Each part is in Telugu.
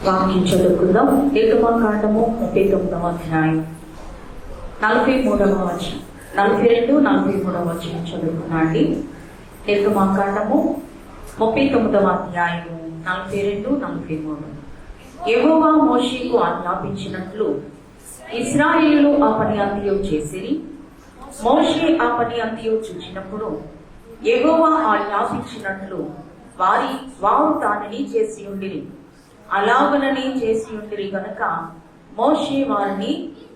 వాక్యం చదువుకుందాం. నిర్గమకాండము 39వ అధ్యాయం 43వ వచనం, 42, 43వ వచనం చదువుకున్నాండి. నిర్గమకాండము 39వ అధ్యాయము 42, 43. యెహోవా మోషేకు ఆజ్ఞాపించినట్లు ఇశ్రాయేలులు ఆ పని అంతయు చేసిరి. మోషే ఆ పని అంతయు చూచినప్పుడు యెహోవా ఆజ్ఞాపించినట్లు వారు దానిని చేసి ఉండిరి. అలాగనని చేసి ఉండిరి గనుక మోషే వారిని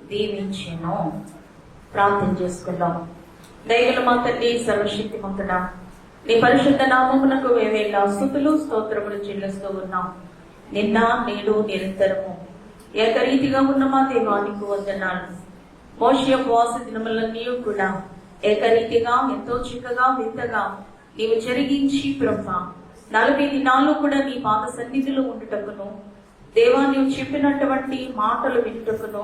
దీవించెను. ప్రార్థన చేసుకుందాం. దయగల మా తండ్రి, సర్వశక్తిమంతుడా, నీ పరిశుద్ధ నామమునకు వేవేళ స్తుతులు స్తోత్రములు చెల్లిస్తూ ఉన్నాం. నిన్న నేడు నిరంతరము ఏకరీతిగా ఉన్న మా దేవానికి వందనాలు. మోషే ఉపవాస దినములన్నీ కూడా ఏకరీతిగా ఎంతో చిక్కగా వింతగా నీవు జరిగించి ప్రభా 40 దినాలు కూడా నీ పాద సన్నిధిలో ఉండుటకును, దేవా నీవు చెప్పినటువంటి మాటలు వినుటకును,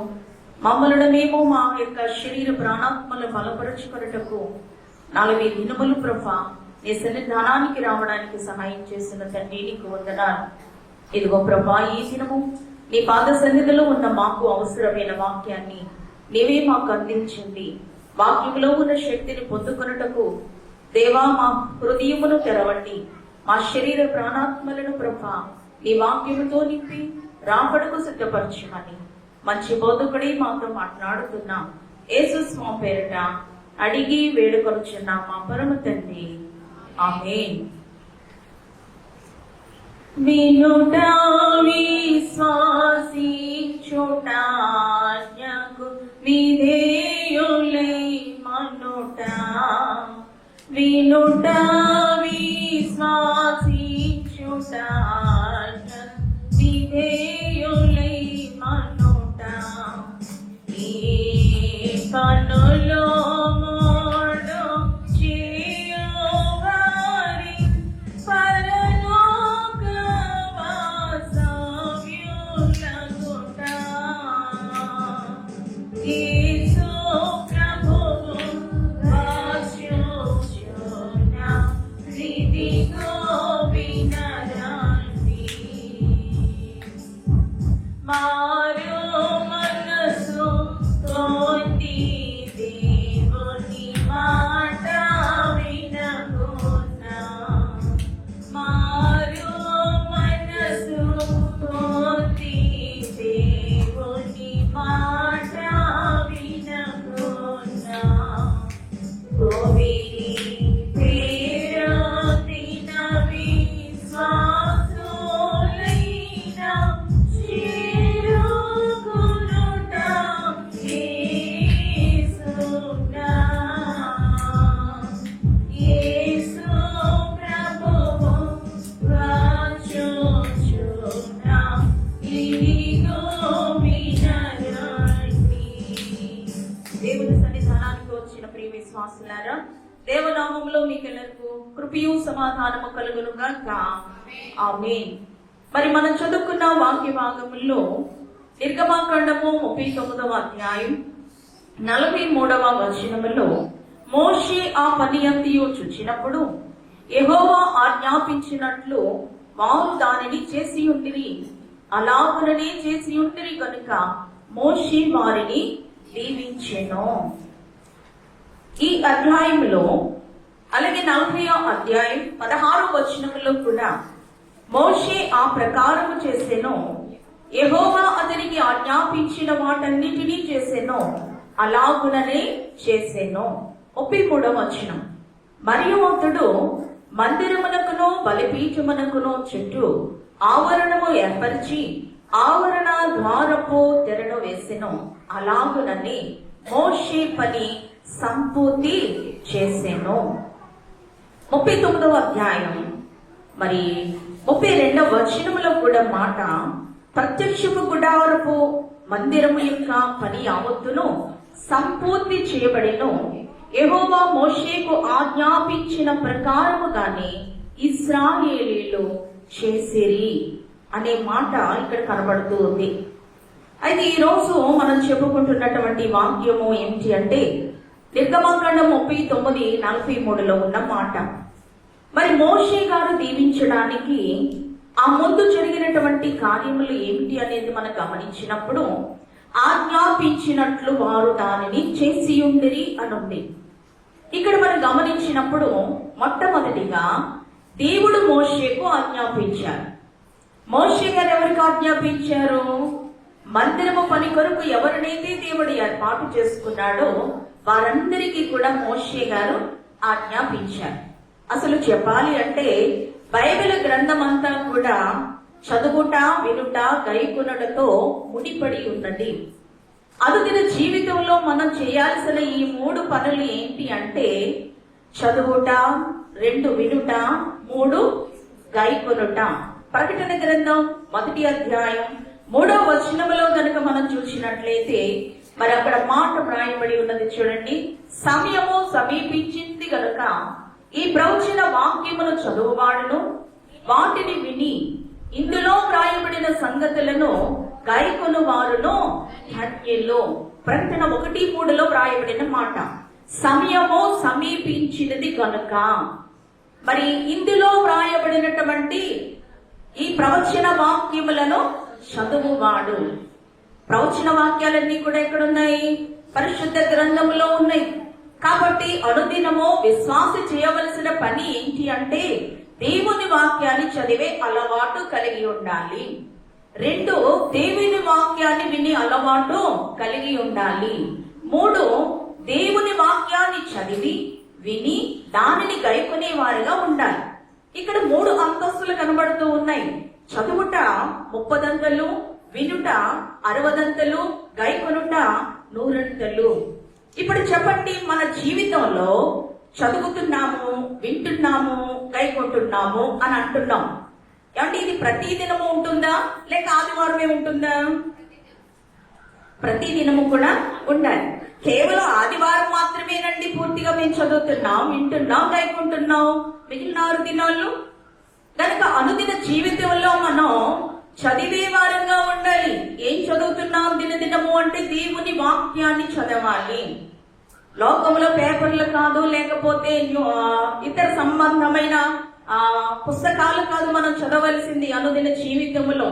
మమ్మలను మేము మా యొక్క శరీర ప్రాణాత్మలు బలపరుచుకున్నటకు 40 దినములు ప్రభా నీ సన్నిధానానికి రావడానికి సహాయం చేసిన తండ్రి నీకు వందనాలు. ఇదిగో ప్రభా, ఈ దినము నీ పాద సన్నిధిలో ఉన్న మాకు అవసరమైన వాక్యాన్ని నీవే మాకు అందించింది. వాక్యంలో ఉన్న శక్తిని పొందుకొనుటకు దేవా మా హృదయమును తెరవండి. మా శరీర ప్రాణాత్మలను ప్రభా నీ వాక్యముతో నింపి రాబడుకు సిద్ధపరచమని మంచి బోధకుడి మాతో మాట్లాడుతున్నాం. యేసు స్వామి పేరిట అడిగి వేడుకొనుచున్నాం మా పరమ తండ్రి, ఆమేన్. వినుట విశ్వాసించుట ఆజ్ఞకు విధేయులై మనుట, వినుట విశ్వాసించుట ఆజ్ఞకు విధేయులై మనుట, ఈ కనులో మోడు చేయువారి పరలోక వాసవ్యులగుట, యేసు ప్రభువు వాక్యోచన ప్రీతితో వినరండి. మారు మనసు తోటి దేవుని మాట వినకున్నా, మారు మనసు తోటి దేవుని మాట వినకున్నా, కోవిలి పేరొందిన విశ్వాసులైన చేరుకొనుట యేసునా, యేసు ప్రభువు వాక్యోచన ఇదిగో వినరండి. దేవుని సన్నిధానానికి వచ్చిన ప్రియ విశ్వాసులారా, దేవనామములో మీకెల్లరికూ కృపయు సమాధానము కలుగును గాక. ఆమేన్. మరి మనం చదువుకున్న వాక్య భాగముల్లో నిర్గమకాండము 39వ అధ్యాయం 43వ వచనములో మోషే ఆ పని అంతయు చూచినప్పుడు యెహోవా ఆజ్ఞాపించినట్లు వారు దానిని చేసి ఉండిరి. అలాగుననే చేసి ఉండిరి కనుక మోషే వారిని దీవించెను. ఈ అధ్యాయంలో అలాగే 40వ అధ్యాయం 16వ వచనములో కూడా మోషే ఆ ప్రకారము చేసెను. యెహోవా అతనికి ఆజ్ఞాపించిన వాటన్నిటినీ చేసెను, అలాగుననే చేసెను. 33వ వచనం, మరియు అతడు మందిరమునకును బలిపీఠమునకును చుట్టూ ఆవరణము ఏర్పరిచి ఆవరణ ద్వారపు తెరను వేసెను. అలాగునని మోషే పని సంపూర్తి చేసెను. 39వ అధ్యాయం మరి 32వ వచనములో కూడా మాట, ప్రత్యక్షపు గుడారపు మందిరము యొక్క పని యావత్తును సంపూర్తి చేయబడెను. యెహోవా మోషేకు ఆజ్ఞాపించిన ప్రకారముగానే ఇశ్రాయేలీయులు చేసిరి అనే మాట ఇక్కడ కనబడుతూ ఉంది. అయితే ఈరోజు మనం చెప్పుకుంటున్నటువంటి వాక్యము ఏమిటి అంటే నిర్గమకాండం 39:43 ఉన్న మాట. మరి మోషే గారు దీవించడానికి ఆ ముందు జరిగినటువంటి కార్యములు ఏమిటి అనేది మనం గమనించినప్పుడు ఆజ్ఞాపించినట్లు వారు దానిని చేసి ఉండిరి అని ఉంది. ఇక్కడ మనం గమనించినప్పుడు మొట్టమొదటిగా దేవుడు మోషేకు ఆజ్ఞాపించారు. మోషే గారు ఎవరికి ఆజ్ఞాపించారు? మందిరము పని కొరకు ఎవరినైతే దేవుడు ఏర్పాటు చేసుకున్నాడో వారందరికీ కూడా మోషే గారు ఆజ్ఞాపించారు. అసలు చెప్పాలి అంటే బైబిల్ గ్రంథం అంతా కూడా చదువుట, వినుట, గైకొనుటతో ముడిపడి ఉన్నది. అనుదిన జీవితంలో మనం చేయాల్సిన ఈ 3 పనులు ఏంటి అంటే చదువుట, 2 వినుట, 3 గైకొనుట. ప్రకటన గ్రంథం 1వ అధ్యాయం 3వ వచనములో గనుక మనం చూసినట్లయితే మరి అక్కడ మాట వ్రాయబడి ఉన్నది చూడండి. సమయము సమీపించింది గనుక ఈ ప్రవచన వాక్యమును చదువువాడును వాటిని విని ఇందులో వ్రాయబడిన సంగతులను గైకొను వారును ధన్యులు. ప్రకటన 1:3లో వ్రాయబడిన మాట. సమయము సమీపించినది కనుక మరి ఇందులో వ్రాయబడినటువంటి ఈ ప్రవచన వాక్యములను చదువువాడు. ప్రవచన వాక్యాలన్నీ కూడా ఎక్కడున్నాయి? పరిశుద్ధ గ్రంథంలో ఉన్నాయి. కాబట్టి అనుదినము విశ్వాసి చేయవలసిన పని ఏంటి అంటే దేవుని వాక్యాన్ని చదివే అలవాటు కలిగి ఉండాలి. 2 దేవుని వాక్యాన్ని విని అలవాటు కలిగి ఉండాలి. 3 దేవుని వాక్యాన్ని చదివి విని దానిని గైకొనే వారిగా ఉండాలి. ఇక్కడ 3 అంతస్తులు కనబడుతూ ఉన్నాయి. చదువుట 30 వినుట 60, గైకొనుట 100. ఇప్పుడు చెప్పండి, మన జీవితంలో చదువుతున్నాము, వింటున్నాము, గైకొంటున్నాము అని అంటున్నాం. అంటే ఇది ప్రతి దినము ఉంటుందా లేక ఆదివారమే ఉంటుందా? ప్రతి దినము కూడా ఉండాలి. కేవలం ఆదివారం మాత్రమేనండి పూర్తిగా మేము చదువుతున్నాం, వింటున్నాం, గైకొంటున్నాం, మిగిలిన 6 దినాలు కనుక అనుదిన జీవితంలో మనం చదివే వారంగా ఉండాలి. ఏం చదువుతున్నాం దినదినము అంటే దేవుని వాక్యాన్ని చదవాలి. లోకంలో పేపర్లు కాదు, లేకపోతే ఇతర సంబంధమైన పుస్తకాలు కాదు మనం చదవలసింది. అనుదిన జీవితంలో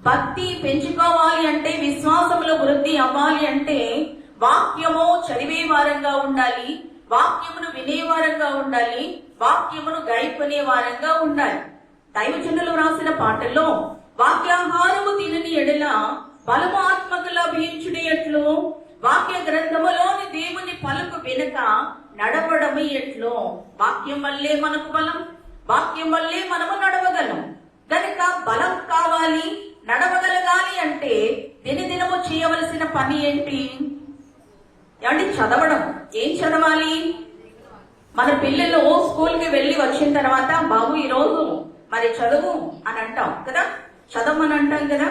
భక్తి పెంచుకోవాలి అంటే, విశ్వాసంలో వృద్ధి అవ్వాలి అంటే వాక్యము చదివే వారంగా ఉండాలి, వాక్యమును వినేవారంగా ఉండాలి, వాక్యమును గైకొనే వారంగా ఉండాలి. దైవజనులు రాసిన పాటల్లో వాక్యాహారము తినని ఎడల బలము ఆత్మకు లభించుడి ఎట్లు, వాక్య గ్రంథములోని దేవుని పలుకు వెనుక నడవడము ఎట్లు. వాక్యం వల్లే మనకు బలం, వాక్యం వల్లే మనము నడవగలం. గనుక బలం కావాలి, నడవగలగాలి అంటే దినదినము చేయవలసిన పని ఏంటి అంటే చదవడం. ఏం చదవాలి? మన పిల్లలు స్కూల్కి వెళ్ళి వచ్చిన తర్వాత బాబు ఈరోజు మరి చదువు అని అంటాం కదా, చదవమని అంటాం కదా.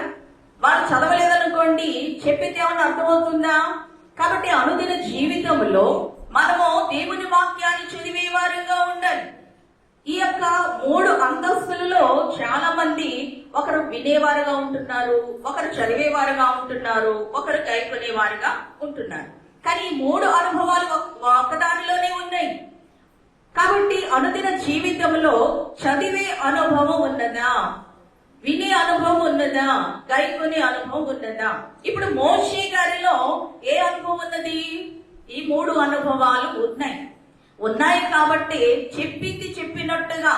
వాళ్ళు చదవలేదనుకోండి, చెప్పితే ఏమన్నా అర్థమవుతుందా? కాబట్టి అనుదిన జీవితంలో మనము దేవుని వాక్యాన్ని చదివే వారిగా ఉండాలి. ఈ యొక్క 3 అంతస్తులలో చాలా మంది ఒకరు వినేవారుగా ఉంటున్నారు, ఒకరు చదివేవారుగా ఉంటున్నారు, ఒకరు గైకొనేవారుగా ఉంటున్నారు. కానీ ఈ 3 అనుభవాలు ఒకదానిలోనే ఉన్నాయి. కాబట్టి అనుదిన జీవితంలో చదివే అనుభవం ఉన్నదా, వినే అనుభవం ఉన్నదా, గైకొనే అనుభవం ఉన్నదా? ఇప్పుడు మోషే గారిలో ఏ అనుభవం ఉన్నది? ఈ 3 అనుభవాలు ఉన్నాయి కాబట్టి చెప్పింది చెప్పినట్టుగా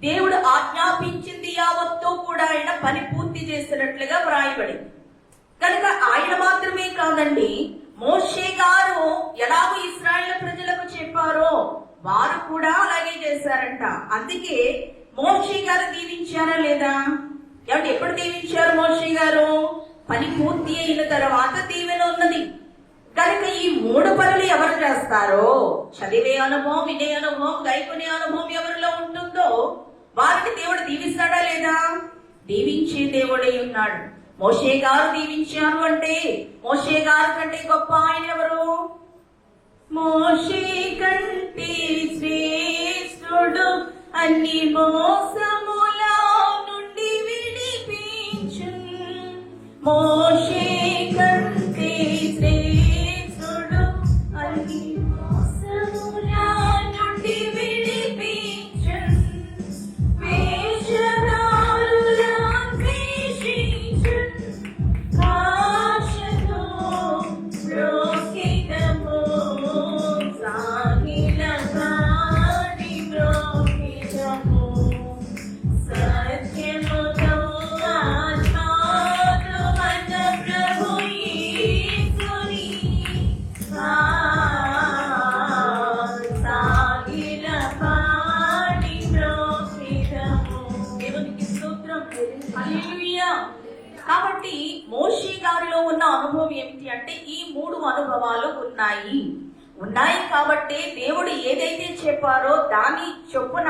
దేవుడు ఆజ్ఞాపించింది యావత్తు కూడా ఆయన పని పూర్తి చేసినట్లుగా వ్రాయబడింది. కనుక ఆయన మాత్రమే కాదండి, మోషే గారు ఎలాగో ఇశ్రాయేలు ప్రజలకు చెప్పారో వారు కూడా అలాగే చేశారంట. అందుకే మోషే గారు దీవించారా లేదా? ఏమంటే ఎప్పుడు దీవించారు మోషే గారు? పని పూర్తి అయిన తర్వాత దీవెన ఉన్నది. కనుక ఈ 3 పనులు ఎవరు చేస్తారో, చదివే అనుభవం, వినే అనుభవం, గైకొనే అనుభవం ఎవరిలో ఉంటుందో వారిని దేవుడు దీవిస్తాడా లేదా? దీవించే దేవుడే ఉన్నాడు. మోషే గారు దీవించారు అంటే మోషే గారు కంటే గొప్ప ఆయన ఎవరు? మోషే కంటే శ్రేష్ఠుడు అన్ని మోసముల నుండి విడిపించు. మోషే కంటే శ్రేష్ఠుడు అన్ని మోసముల నుండి విడిపించు. వేషధారుల హల్లెలూయా. కాబట్టి మోషే గారిలో ఉన్న అనుభవం ఏమిటి అంటే ఈ 3 అనుభవాలు ఉన్నాయి కాబట్టి దేవుడు ఏదైతే చెప్పారో దాని చొప్పున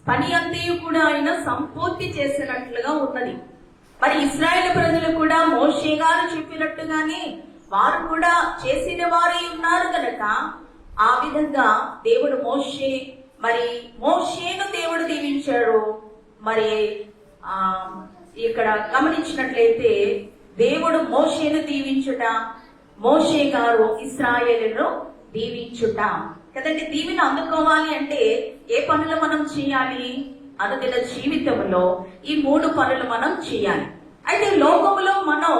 పని అంతయు కూడా ఆయన సంపూర్తి చేసినట్లుగా ఉన్నది. మరి ఇశ్రాయేలు ప్రజలు కూడా మోషే గారు చెప్పినట్టుగానే వారు కూడా చేసిన వారై ఉన్నారు కనుక ఆ విధంగా దేవుడు మోషేను దేవుడు దీవించాడు. మరి ఇక్కడ గమనించినట్లయితే దేవుడు మోషేను దీవించుట, మోషే గారు ఇశ్రాయేలును దీవించుట కదండి. దీవిని అందుకోవాలి అంటే ఏ పనులు మనం చేయాలి? అనుదిన జీవితంలో ఈ 3 పనులు మనం చేయాలి. అయితే లోకములో మనం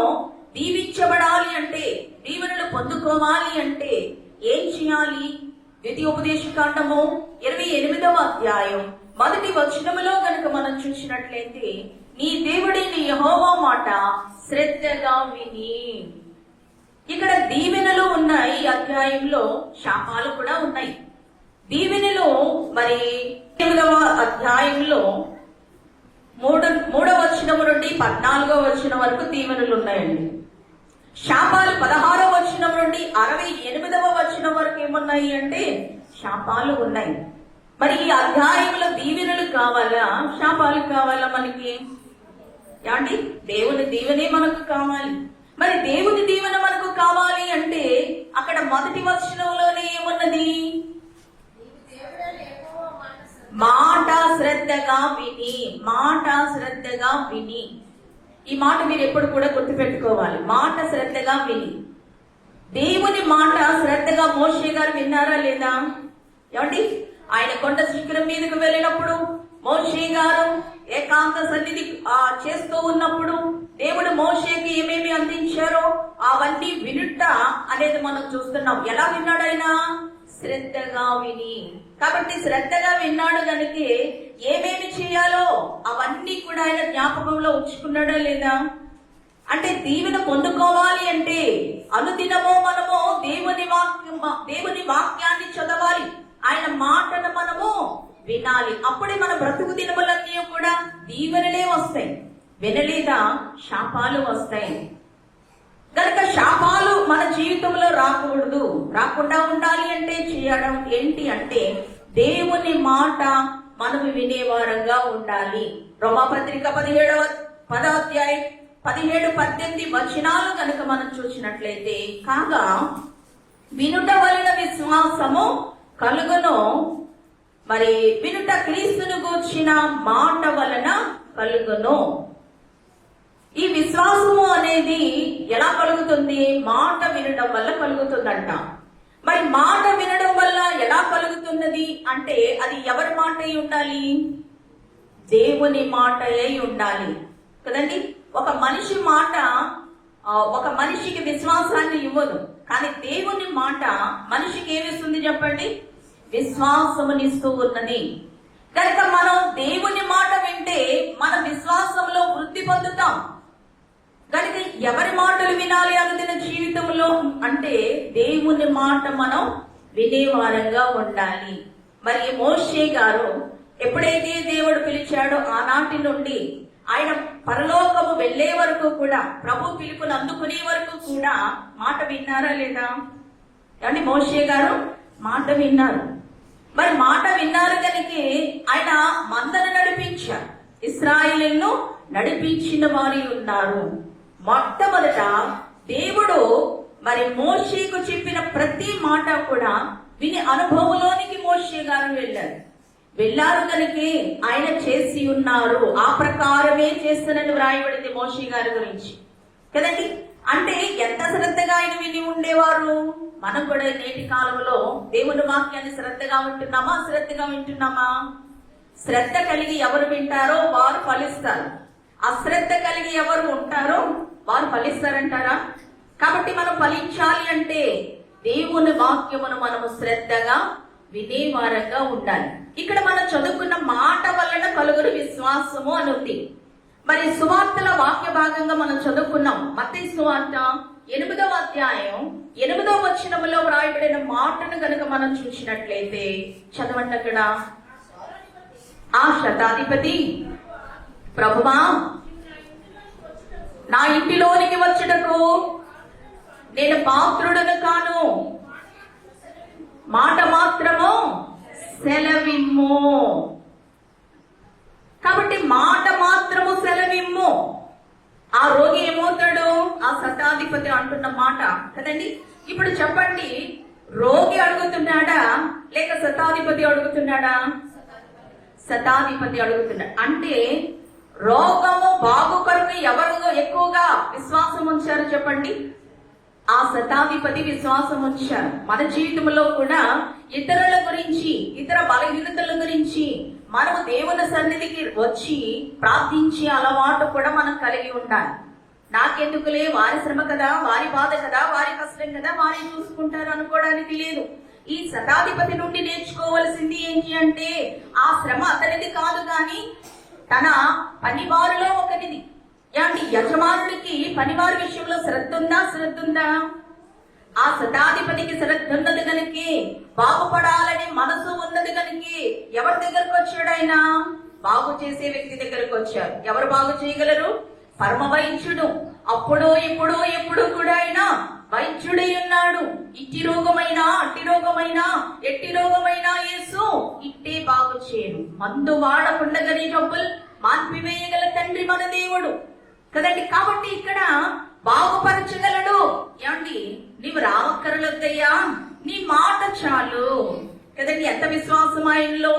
దీవించబడాలి అంటే, దీవెనలు పొందుకోవాలి అంటే ఏం చేయాలి? ద్వితీయోపదేశకాండము 28వ అధ్యాయం 1వ వచనములో గనుక మనం చూసినట్లయితే, నీ దేవుడైన యెహోవా మాట శ్రద్ధగా విని. ఇక్కడ దీవెనలు ఉన్నాయి, ఈ అధ్యాయంలో శాపాలు కూడా ఉన్నాయి. దీవెనలో మరి 8వ అధ్యాయంలో 3వ వచనం నుండి 14వ వచనం వరకు దీవెనలు ఉన్నాయండి. శాపాలు 16వ వచనం నుండి 68వ వచనం వరకు ఏమున్నాయి అంటే శాపాలు ఉన్నాయి. మరి ఈ అధ్యాయంలో దీవెనలు కావాలా, శాపాలు కావాలా? మనకి ఏమండి, దేవుని దీవెనే మనకు కావాలి. మరి దేవుని దీవెన మనకు కావాలి అంటే అక్కడ మొదటి వచనంలోనే ఏమున్నది? మాట శ్రద్ధగా విని, మాట శ్రద్ధగా విని. ఈ మాట మీరు ఎప్పుడు కూడా గుర్తుపెట్టుకోవాలి, మాట శ్రద్ధగా విని. దేవుని మాట శ్రద్ధగా మోషే గారు విన్నారా లేదా? ఏమండి, ఆయన కొండ శిఖరం మీదకు వెళ్ళినప్పుడు మోషే గారు ఏకాంత సన్నిధి చేస్తూ ఉన్నప్పుడు దేవుడు మోషేకి ఏమేమి అందించారో అవన్నీ వినుట అనేది మనం చూస్తున్నాం. ఎలా విన్నాడు ఆయన? శ్రద్ధగా విని. కాబట్టి శ్రద్ధగా విన్నాడు కనుక ఏమేమి చేయాలో అవన్నీ కూడా ఆయన జ్ఞాపకంలో ఉంచుకున్నాడా లేదా? అంటే దీవెన పొందుకోవాలి అంటే అనుదినము మనము దేవుని వాక్యాన్ని చదవాలి, ఆయన మాటను మనము వినాలి. అప్పుడే మన బ్రతుకు దినములన్నీ కూడా దీవెనలే వస్తాయి. వినలేదా శాపాలు వస్తాయి. కనుక శాపాలు మన జీవితంలో రాకుండా ఉండాలి అంటే చేయడం ఏంటి అంటే దేవుని మాట మనం వినేవారంగా ఉండాలి. రోమాపత్రిక 17వ అధ్యాయం 17-18 వచనాలు కనుక మనం చూసినట్లయితే, కాగా వినుట వలన విశ్వాసము కలుగును, మరి వినుట క్రీస్తును గూర్చిన మాట వలన కలుగును. ఈ విశ్వాసము అనేది ఎలా కలుగుతుంది? మాట వినడం వల్ల కలుగుతుందంట. మరి మాట వినడం వల్ల ఎలా కలుగుతున్నది అంటే అది ఎవరి మాట అయి ఉండాలి? దేవుని మాట అయి ఉండాలి కదండి. ఒక మనిషి మాట ఒక మనిషికి విశ్వాసాన్ని ఇవ్వదు, కానీ దేవుని మాట మనిషికి ఏమిస్తుంది చెప్పండి? విశ్వాసమునిస్తూ ఉన్నది. కనుక మనం దేవుని మాట వింటే మన విశ్వాసంలో వృద్ధి పొందుతాం. కనుక ఎవరి మాటలు వినాలి అనుదిన జీవితంలో అంటే దేవుని మాట మనం వినేవారంగా ఉండాలి. మరి మోషే గారు ఎప్పుడైతే దేవుడు పిలిచాడో ఆనాటి నుండి ఆయన పరలోకము వెళ్లే వరకు కూడా, ప్రభు పిలుపుని అందుకునే వరకు కూడా మాట విన్నారా లేదా? అంటే మోషే గారు మాట విన్నారు. మరి మాట విన్నారు కనుక ఆయన మందను నడిపించారు, ఇశ్రాయేలును నడిపించిన వారు ఉన్నారు. మొట్టమొదట దేవుడు మరి మోషేకు చెప్పిన ప్రతి మాట కూడా విని అనుభవంలోనికి మోషే గారు వెళ్ళారు కనుక ఆయన చేసి ఉన్నారు. ఆ ప్రకారమే చేస్తానని వ్రాయబడింది మోషే గారి గురించి కదండి. అంటే ఎంత శ్రద్ధగా ఆయన విని ఉండేవారు. మనం కూడా నేటి కాలంలో దేవుని వాక్యాన్ని శ్రద్ధగా వింటున్నామా, అశ్రద్ధగా వింటున్నామా? శ్రద్ధ కలిగి ఎవరు వింటారో వారు ఫలిస్తారు, అశ్రద్ధ కలిగి ఎవరు ఉంటారో వారు ఫలిస్తారంటారా? కాబట్టి మనం ఫలించాలి అంటే దేవుని వాక్యమును మనము శ్రద్ధగా వినేవారంగా ఉండాలి. ఇక్కడ మనం చదువుకున్న మాట వలన కలుగురు విశ్వాసము అని ఉంది. మరి సువార్తల వాక్య భాగంగా మనం చదువుకున్నాం. మత్తయి సువార్త 8వ అధ్యాయం 8వ వచనములో వ్రాయబడిన మాటను కనుక మనం చూసినట్లయితే చదవండి. అక్కడ ఆ శతాధిపతి ప్రభువా నా ఇంటిలోనికి వచ్చుటకు నేను పాత్రుడను కాను, మాట మాత్రము సెలవిమ్ము. కాబట్టి మాట మాత్రము సెలవిమ్ము. ఆ రోగి ఏమవుతాడు? ఆ శతాధిపతి అంటున్న మాట కదండి. ఇప్పుడు చెప్పండి, రోగి అడుగుతున్నాడా లేక శతాధిపతి అడుగుతున్నాడా? శతాధిపతి అడుగుతున్నాడు. అంటే రోగము బాగు కొరకు ఎవరు ఎక్కువగా విశ్వాసం ఉంచారు చెప్పండి? ఆ శతాధిపతి విశ్వాసం ఉంచారు. మన జీవితంలో కూడా ఇతరుల గురించి, ఇతర బలహీనతల గురించి మనము దేవుని సన్నిధికి వచ్చి ప్రార్థించే అలవాటు కూడా మనం కలిగి ఉండాలి. నాకెందుకులే, వారి శ్రమ కదా, వారి బాధ కదా, వారి కష్టం కదా, వారి చూసుకుంటారు అనుకోవడానికి లేదు. ఈ శతాధిపతి నుండి నేర్చుకోవలసింది ఏంటి అంటే, ఆ శ్రమ అతనిది కాదు కానీ తన పనివారిలో ఒకరిది. ఏమండి, యజమానుడికి పనివారి విషయంలో శ్రద్ధ ఉందా? ఆ శతాధిపతికి శ్రద్ధ ఉన్నది కనుకే, బాగుపడాలని మనసు ఉన్నది కనుకే ఎవరి దగ్గరకు వచ్చాడు? ఆయన బాగు చేసే వ్యక్తి దగ్గరకు వచ్చారు. ఎవరు బాగు చేయగలరు? పరమ వైద్యుడు. అప్పుడు ఎప్పుడు కూడా ఆయన వైద్యుడై ఉన్నాడు. ఇట్టి రోగమైనా, అట్టి రోగమైనా, ఎట్టి రోగమైనా యేసు ఇట్టే బాగు చేయను. మందు వాడకుండగని జబ్బులు మాన్పివేయగల తండ్రి మన దేవుడు కదండి. కాబట్టి ఇక్కడ బాగుపరచగలడు. ఏమండి, నీవు రావక్కరలొద్దయ్యా, నీ మాట చాలు కదండి. ఎంత విశ్వాసం ఆయనలో.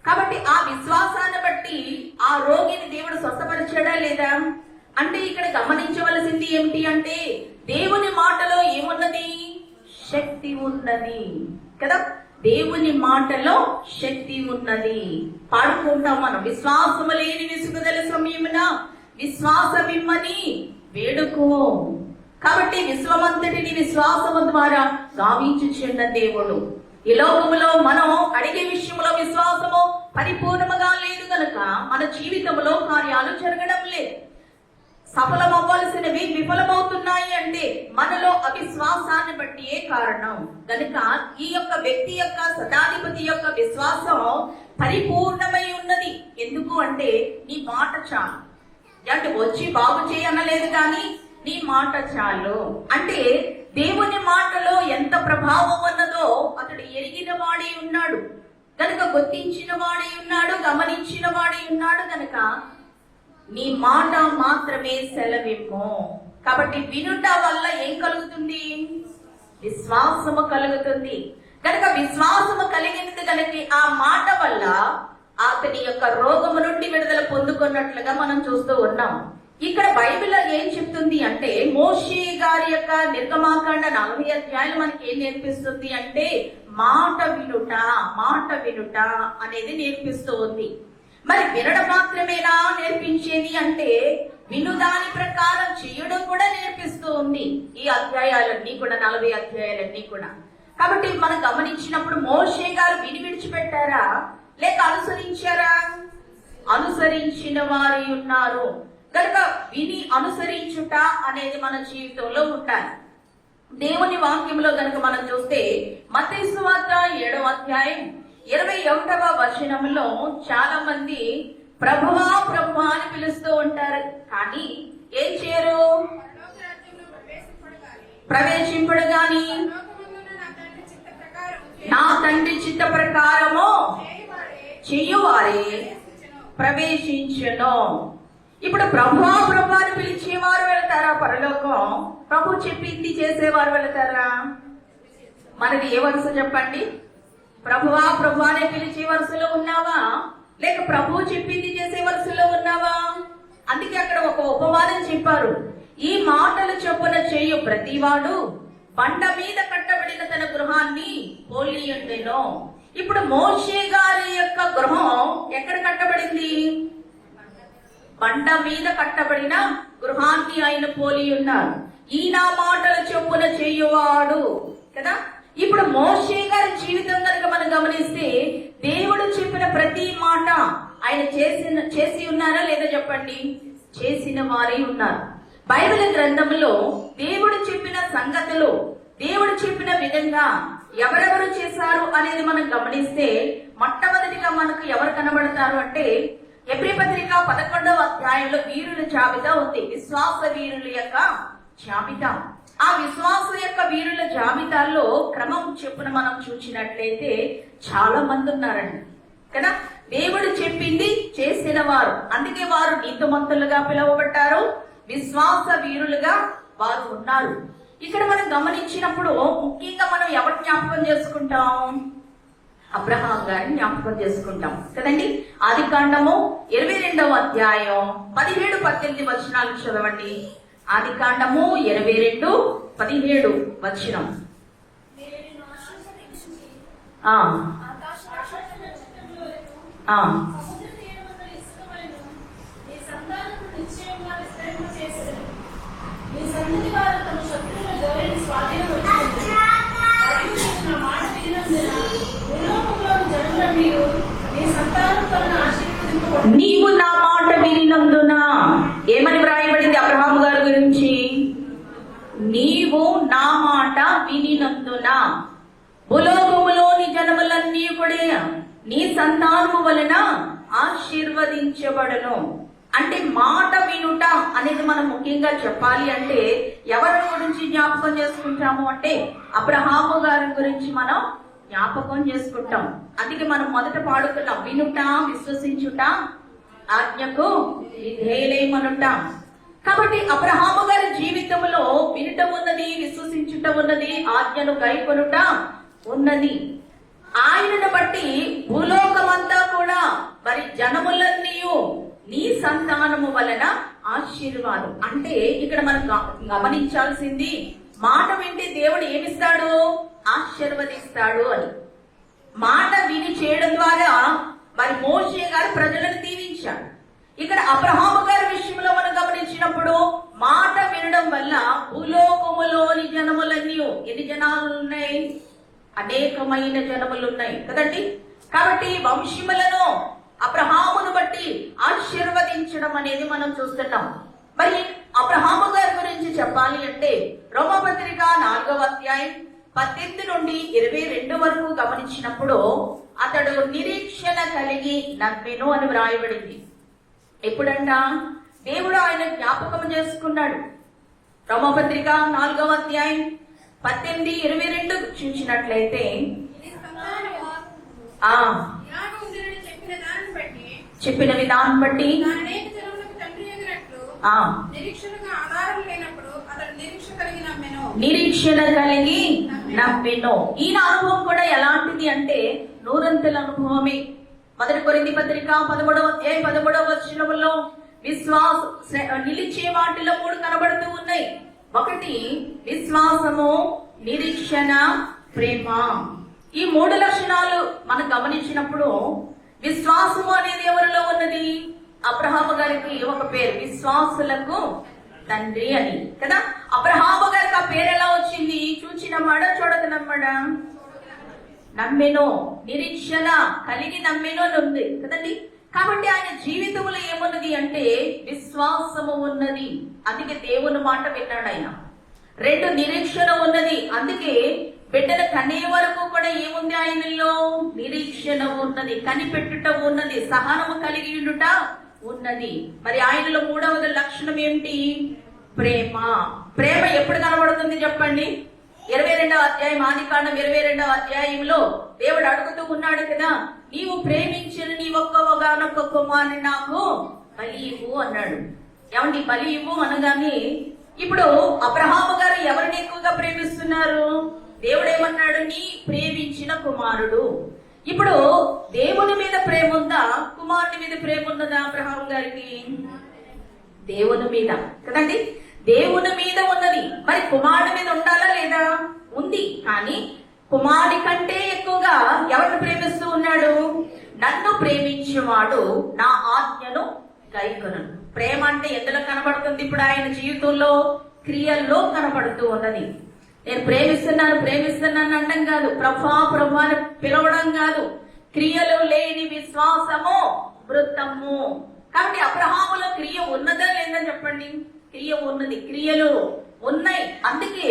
కాబట్టి ఆ విశ్వాసాన్ని బట్టి ఆ రోగిని దేవుడు స్వస్థపరిచాడా లేదా అంటే, ఇక్కడ గమనించవలసింది ఏమిటి అంటే, దేవుని మాటలో ఏమున్నది? శక్తి ఉన్నది కదా. దేవుని మాటలో శక్తి ఉన్నది. పాడుకుంటాం మనం, విశ్వాసము లేని విసుగుదల సమయమున విశ్వాసమిమ్మని వేడుకో. కాబట్టి విశ్వమంతటిని విశ్వాసము ద్వారా గావించుచున్న దేవుడు. ఈ లోకములో మనం అడిగే విషయంలో విశ్వాసము పరిపూర్ణముగా లేదు కనుక మన జీవితంలో కార్యాలు జరగడం లేదు. సఫలమవ్వాల్సినవి విఫలమవుతున్నాయి అంటే మనలో అవిశ్వాసాన్ని బట్టి ఏ కారణం కనుక ఈ యొక్క వ్యక్తి యొక్క, శతాధిపతి యొక్క విశ్వాసం పరిపూర్ణమై ఉన్నది. ఎందుకు అంటే, నీ మాట చాలు. అంటే వచ్చి బాగు చేయనలేదు కానీ నీ మాట చాలు. అంటే దేవుని మాటలో ఎంత ప్రభావం ఉన్నదో అతడు ఎరిగిన వాడై ఉన్నాడు కనుక, గుర్తించిన వాడై ఉన్నాడు, గమనించిన వాడై ఉన్నాడు కనుక నీ మాట మాత్రమే సెలవిమ్ము. కాబట్టి వినుట వల్ల ఏం కలుగుతుంది? విశ్వాసము కలుగుతుంది. కనుక విశ్వాసము కలిగినది కనుక ఆ మాట వల్ల అతని యొక్క రోగము నుండి విడుదల పొందుకున్నట్లుగా మనం చూస్తూ ఉన్నాం. ఇక్కడ బైబిల్లో ఏం చెప్తుంది అంటే, మోషే గారి యొక్క నిర్గమాకాండ 40 అధ్యాయాలు మనకి ఏం నేర్పిస్తుంది అంటే, మాట వినుట అనేది నేర్పిస్తూ ఉంది. మరి వినడం మాత్రమేనా నేర్పించేది అంటే, వినుదాని ప్రకారం చేయడం కూడా నేర్పిస్తూ ఉంది ఈ అధ్యాయాలన్నీ కూడా, 40 అధ్యాయాలన్నీ కూడా. కాబట్టి మనం గమనించినప్పుడు మోషే గారు విని విడిచిపెట్టారా లేక అనుసరించారా? అనుసరించిన వారి ఉన్నారు కనుక విని అనుసరించుట అనేది మన జీవితంలో ఉండాలి. దేవుని వాక్యంలో కనుక మనం చూస్తే మత్తయి సువార్త 7వ అధ్యాయం 21వ వచనంలో చాలా మంది ప్రభువా ప్రభువా అని పిలుస్తూ ఉంటారు, కానీ ఏం చేయరు? ప్రవేశింపడు గాని నా తండ్రి చిత్త ప్రకారము చెయ్యువారే ప్రవేశించును. ఇప్పుడు ప్రభువా ప్రభువా అని పిలిచేవారు వెళ్తారా పరలోకం? ప్రభు చెప్పింది చేసేవారు వెళ్తారా? మనది ఏ వరుస చెప్పండి? ప్రభువా ప్రభువా అని పిలిచే వరుసలో ఉన్నావా లేక ప్రభు చెప్పింది చేసే వరుసలో ఉన్నావా? అందుకే అక్కడ ఒక ఉపమానం చెప్పారు, ఈ మాటలు చొప్పున చేయు ప్రతివాడు బండ మీద కట్టబడిన తన గృహాన్ని పోలి ఉండెను. ఇప్పుడు మోషే గారి యొక్క గృహం ఎక్కడ కట్టబడింది? బండ మీద కట్టబడిన గృహాన్ని ఆయన పోలి ఉన్నారు. ఈ నా మాటలు చొప్పున చేయువాడు కదా. ఇప్పుడు మోషే గారి జీవితం కనుక మనం గమనిస్తే దేవుడు చెప్పిన ప్రతి మాట ఆయన చేసి ఉన్నారా లేదా చెప్పండి? చేసిన వారే ఉన్నారు. బైబిల్ గ్రంథంలో దేవుడు చెప్పిన సంగతులు, దేవుడు చెప్పిన విధంగా ఎవరెవరు చేశారు అనేది మనం గమనిస్తే మొట్టమొదటిగా మనకు ఎవరు కనబడతారు అంటే ఎబ్రీ పత్రిక 11వ అధ్యాయంలో వీరుల జాబితా ఉంది, విశ్వాస వీరుల యొక్క జాబితా. ఆ విశ్వాస యొక్క వీరుల జాబితాలో క్రమం చెప్పున మనం చూసినట్లయితే చాలా మంది ఉన్నారండి కదా. దేవుడు చెప్పింది చేసిన వారు, అందుకే వారు నీతిమంతులుగా పిలువబడ్డారు, విశ్వాస వీరులుగా వారు ఉన్నారు. ఇక్కడ మనం గమనించినప్పుడు ముఖ్యంగా మనం ఎవరు జ్ఞాపకం చేసుకుంటాం? అబ్రహాం గారిని జ్ఞాపకం చేసుకుంటాం కదండి. ఆదికాండము 22వ అధ్యాయం 17-18 వచనాలు చదవండి. ఆదికాండము 22:17 వచనం. నీవు నా మాట వినినందున, ఏమని వ్రాయబడింది అబ్రహాం గారి గురించి? నీవు నా మాట వినినందున భూలోకములోని జనములన్నీ కూడా నీ సంతానము వలన ఆశీర్వదించబడను. అంటే మాట వినుట అనేది మనం ముఖ్యంగా చెప్పాలి అంటే ఎవరి గురించి జ్ఞాపకం చేసుకుంటాము అంటే అబ్రహాము గారి గురించి మనం జ్ఞాపకం చేసుకుంటాం. అందుకే మనం మొదట పాడుకున్నాం, వినుట విశ్వసించుట ఆజ్ఞకు విధేయులైమనుట. కాబట్టి అబ్రహాము గారి జీవితంలో వినుట ఉన్నది, విశ్వసించుట ఉన్నది, ఆజ్ఞను గైకొనుట ఉన్నది. ఆయనను బట్టి భూలోకమంతా కూడా మరి జనములన్నీ నీ సంతానము వలన ఆశీర్వాదం. అంటే ఇక్కడ మనం గమనించాల్సింది, మాట వింటే దేవుడు ఏమిస్తాడు? ఆశీర్వదిస్తాడు అని. మాట విని చేయడం ద్వారా మరి మోషే గారు ప్రజలను దీవించాడు. ఇక్కడ అబ్రహాము గారి విషయంలో మనం గమనించినప్పుడు మాట వినడం వల్ల భూలోకములోని జనములన్నీ, ఎన్ని జనాలు ఉన్నాయి? అనేకమైన జనములు ఉన్నాయి కదండి. కాబట్టి వంశములను అబ్రహామును బట్టి ఆశీర్వదించడం అనేది మనం చూస్తున్నాం. మరి అబ్రహాము గారి గురించి చెప్పాలి అంటే రోమపత్రిక 4వ అధ్యాయం 18 నుండి 22 వరకు గమనించినప్పుడు అతడు నిరీక్షణ కలిగి నమ్మెను అని వ్రాయబడింది. ఎప్పుడంట? దేవుడు ఆయన జ్ఞాపకం చేసుకున్నాడు. రోమపత్రిక 4వ అధ్యాయం 18-22 చూసినట్లయితే చెప్పిన విధానం బట్టి నిరీక్షణ కలిగి నమ్మెను. ఈయన అనుభవం కూడా ఎలాంటిది అంటే నూరంతల అనుభవమే. 1 కొరింథీ పత్రిక 13వ అధ్యాయం 13వ వచనంలో నిలిచే వాటిలో 3 కనబడుతూ ఉన్నాయి. 1 విశ్వాసము, నిరీక్షణ, ప్రేమ. ఈ 3 లక్షణాలు మనం గమనించినప్పుడు విశ్వాసము అనేది ఎవరిలో ఉన్నది? అబ్రహాము గారికి ఒక పేరు, విశ్వాసులకు తండ్రి అని కదా. అబ్రహాము గారికి ఆ పేరు ఎలా వచ్చింది? చూచినమ్మాడా చూడకనమ్మాడా? నమ్మెను, నిరీక్షణ కలిగి నమ్మెను అని ఉంది కదండి. కాబట్టి ఆయన జీవితంలో ఏమున్నది అంటే విశ్వాసము ఉన్నది, అందుకే దేవుని మాట విన్నాడు ఆయన. 2 నిరీక్షణ ఉన్నది, అందుకే బిడ్డల కనే వరకు కూడా ఏముంది ఆయనలో? నిరీక్షణ ఉన్నది, కనిపెట్టుట ఉన్నది, సహనము కలిగి ఉండుట ఉన్నది. మరి ఆయనలో 3వ లక్షణం ఏమిటి? ప్రేమ. ప్రేమ ఎప్పుడు కనబడుతుంది చెప్పండి? 22వ అధ్యాయం, ఆదికాండం 22వ అధ్యాయంలో దేవుడు అడుగుతూ ఉన్నాడు కదా, నీవు ప్రేమించిన నీ ఒక్కగానొక్క కుమారుని నాకు బలి ఇవ్వు అన్నాడు. ఏమండి బలి ఇవ్వు అనగానే ఇప్పుడు అబ్రహాము గారు ఎవరిని ఎక్కువగా ప్రేమిస్తున్నారు? దేవుడు ఏమన్నాడు? నీ ప్రేమించిన కుమారుడు. ఇప్పుడు దేవుని మీద ప్రేమ ఉందా, కుమారుని మీద ప్రేమ ఉన్నదా అబ్రహాం గారికి? దేవుని మీద కదండి, దేవుని మీద ఉన్నది. మరి కుమారుని మీద ఉండాలా లేదా? ఉంది. కానీ కుమారుని కంటే ఎక్కువగా ఎవరిని ప్రేమిస్తూ ఉన్నాడు? నన్ను ప్రేమించేవాడు నా ఆజ్ఞను గైకొనును. ప్రేమ అంటే ఎందులో కనబడుతుంది? ఇప్పుడు ఆయన జీవితంలో క్రియల్లో కనబడుతూ ఉన్నది. నేను ప్రేమిస్తున్నాను అనడం కాదు, ప్రభా అని పిలవడం కాదు. క్రియలు లేని విశ్వాసము మృతము. కాబట్టి అబ్రహాములో క్రియ ఉన్నదా లేదా చెప్పండి? క్రియ ఉన్నది, క్రియలు ఉన్నాయి. అందుకే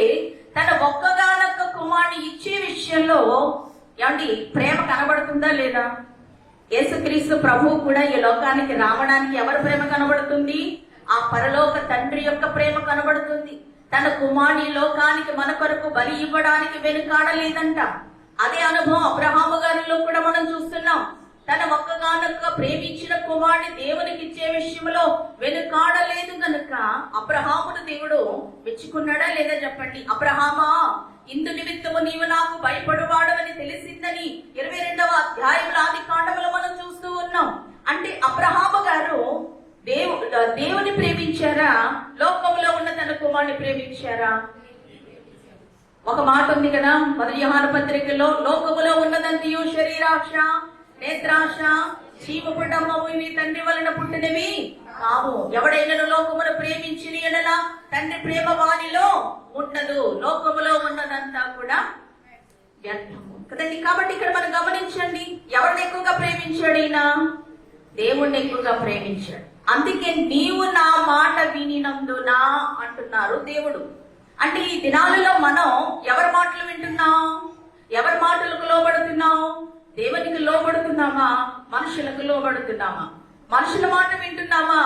తన ఒక్కగానొక్క కుమారుని ఇచ్చే విషయంలో ఏమండి ప్రేమ కనబడుతుందా లేదా? యేసుక్రీస్తు ప్రభువు కూడా ఈ లోకానికి రావడానికి ఎవరి ప్రేమ కనబడుతుంది? ఆ పరలోక తండ్రి యొక్క ప్రేమ కనబడుతుంది. తన కుమారుని లోకానికి మన కొరకు బలి ఇవ్వడానికి వెనుకాడలేదంట. అదే అనుభవం అబ్రహాము గారిలో కూడా మనం చూస్తున్నాం. తన ఒక్కగానొక్క ప్రేమించిన కుమారుని దేవునికి ఇచ్చే విషయంలో వెనుకాడలేదు గనుక అబ్రహామును దేవుడు మెచ్చుకున్నాడా లేదా చెప్పండి. అబ్రహామా, ఇందు నిమిత్తము నీవు నాకు భయపడువాడవని తెలిసిందని 22వ అధ్యాయంలో ఆదికాండములో మనం చూస్తూ ఉన్నాం. అంటే అబ్రహాము గారు దేవుని ప్రేమించారా, లోకంలో ఉన్న తన కుమారుని ప్రేమించారా? ఒక మాట ఉంది కదా మొదటి యోహాను పత్రికలో, లోకములో ఉన్నదంతయు శరీరాశ, నేత్రాశ, చీమపుటమ్మము ఇవి తండ్రి వలన పుట్టినవి కావు. ఎవడైనా లోకమును ప్రేమించిన ఎడల తండ్రి ప్రేమ వానిలో ఉండదు. లోకములో ఉన్నదంతా కూడా వ్యర్థము కదండి. కాబట్టి ఇక్కడ మనం గమనించండి, ఎవరిని ఎక్కువగా ప్రేమించాడు ఈయన? దేవుణ్ణి ఎక్కువగా ప్రేమించాడు. అందుకే నీవు నా మాట వినినందునా అంటున్నారు దేవుడు. అంటే ఈ దినాలలో మనం ఎవరి మాటలు వింటున్నాం? ఎవరి మాటలకు లోబడుతున్నాం? దేవునికి లోబడుతున్నామా? మనుషులకు లోబడుతున్నామా? మనుషుల మాట వింటున్నామా?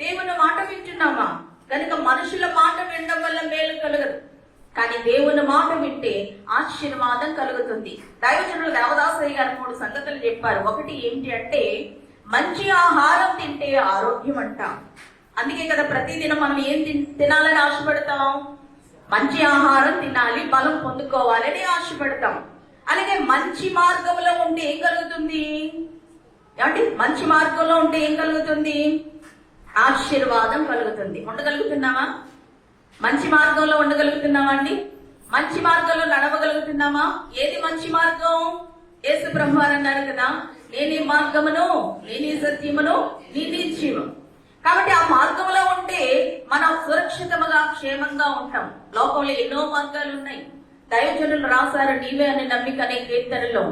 దేవుని మాట వింటున్నామా? కనుక మనుషుల మాట వినడం వల్ల మేలు కలగదు, కానీ దేవుని మాట వింటే ఆశీర్వాదం కలుగుతుంది. దైవజనులు దేవదాసయ్య గారు 3 సంగతులు చెప్పారు. ఒకటి ఏంటి అంటే, మంచి ఆహారం తింటే ఆరోగ్యం అంట. అందుకే కదా ప్రతిదినం మనం ఏం తినాలని ఆశపడతాం? మంచి ఆహారం తినాలి, బలం పొందుకోవాలని ఆశపడతాం. అలాగే మంచి మార్గంలో ఉంటే ఏం కలుగుతుంది? అంటే మంచి మార్గంలో ఉంటే ఏం కలుగుతుంది? ఆశీర్వాదం కలుగుతుంది. ఉండగలుగుతున్నామా? మంచి మార్గంలో ఉండగలుగుతున్నామా అండి? మంచి మార్గంలో నడవగలుగుతున్నామా? ఏది మంచి మార్గం? యేసు ప్రభువారు అన్నారు కదా, నేనే మార్గమును, నేనే సత్యమును, నేనే జీవం. కాబట్టి ఆ మార్గంలో ఉంటే మనం సురక్షితంగా క్షేమంగా ఉంటాం. లోకంలో ఎన్నో మార్గాలు ఉన్నాయి. దైవజనులు రాశారు, నీవే అనే నమ్మిక అనే కీర్తనలో,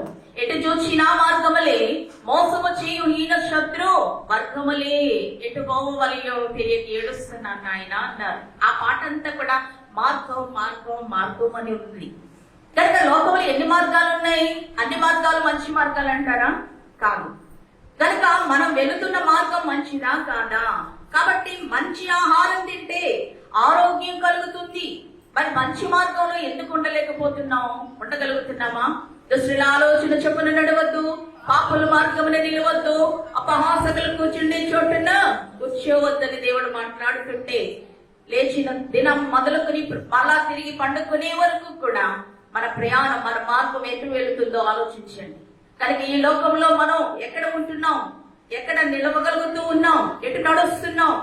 ఎటు చూచినా మార్గములే, మోసము చేయు హీన శత్రు వర్గములే, ఎటు పోవలియో తెలియక ఏడుస్తున్నాను ఆయన అన్నారు. ఆ పాట అంతా కూడా మార్గం మార్గం మార్గం అని ఉంది. కనుక లోకంలో ఎన్ని మార్గాలు ఉన్నాయి? అన్ని మార్గాలు మంచి మార్గాలు అంటారా? కాదు. కనుక మనం వెళుతున్న మార్గం మంచిదా కాదా? కాబట్టి మంచి ఆహారం తింటే ఆరోగ్యం కలుగుతుంది. మరి మంచి మార్గంలో ఎందుకు ఉండలేకపోతున్నాం? ఉండగలుగుతున్నామా? దుష్టుల ఆలోచన చొప్పున నడవద్దు, పాపుల మార్గమున నిలవద్దు, అపహాసకులు కూర్చుండే చోటున కూర్చోవద్దని దేవుడు మాట్లాడుతుంటే, లేచిన దినం మొదలుకొని మళ్ళా తిరిగి పండుకునే వరకు కూడా మన ప్రయాణం, మన మార్గం ఎటు వెళుతుందో ఆలోచించండి. కనుక ఈ లోకంలో మనం ఎక్కడ ఉంటున్నాం, ఎక్కడ నిలవగలుగుతూ ఉన్నాం, ఎటు నడుస్తున్నాం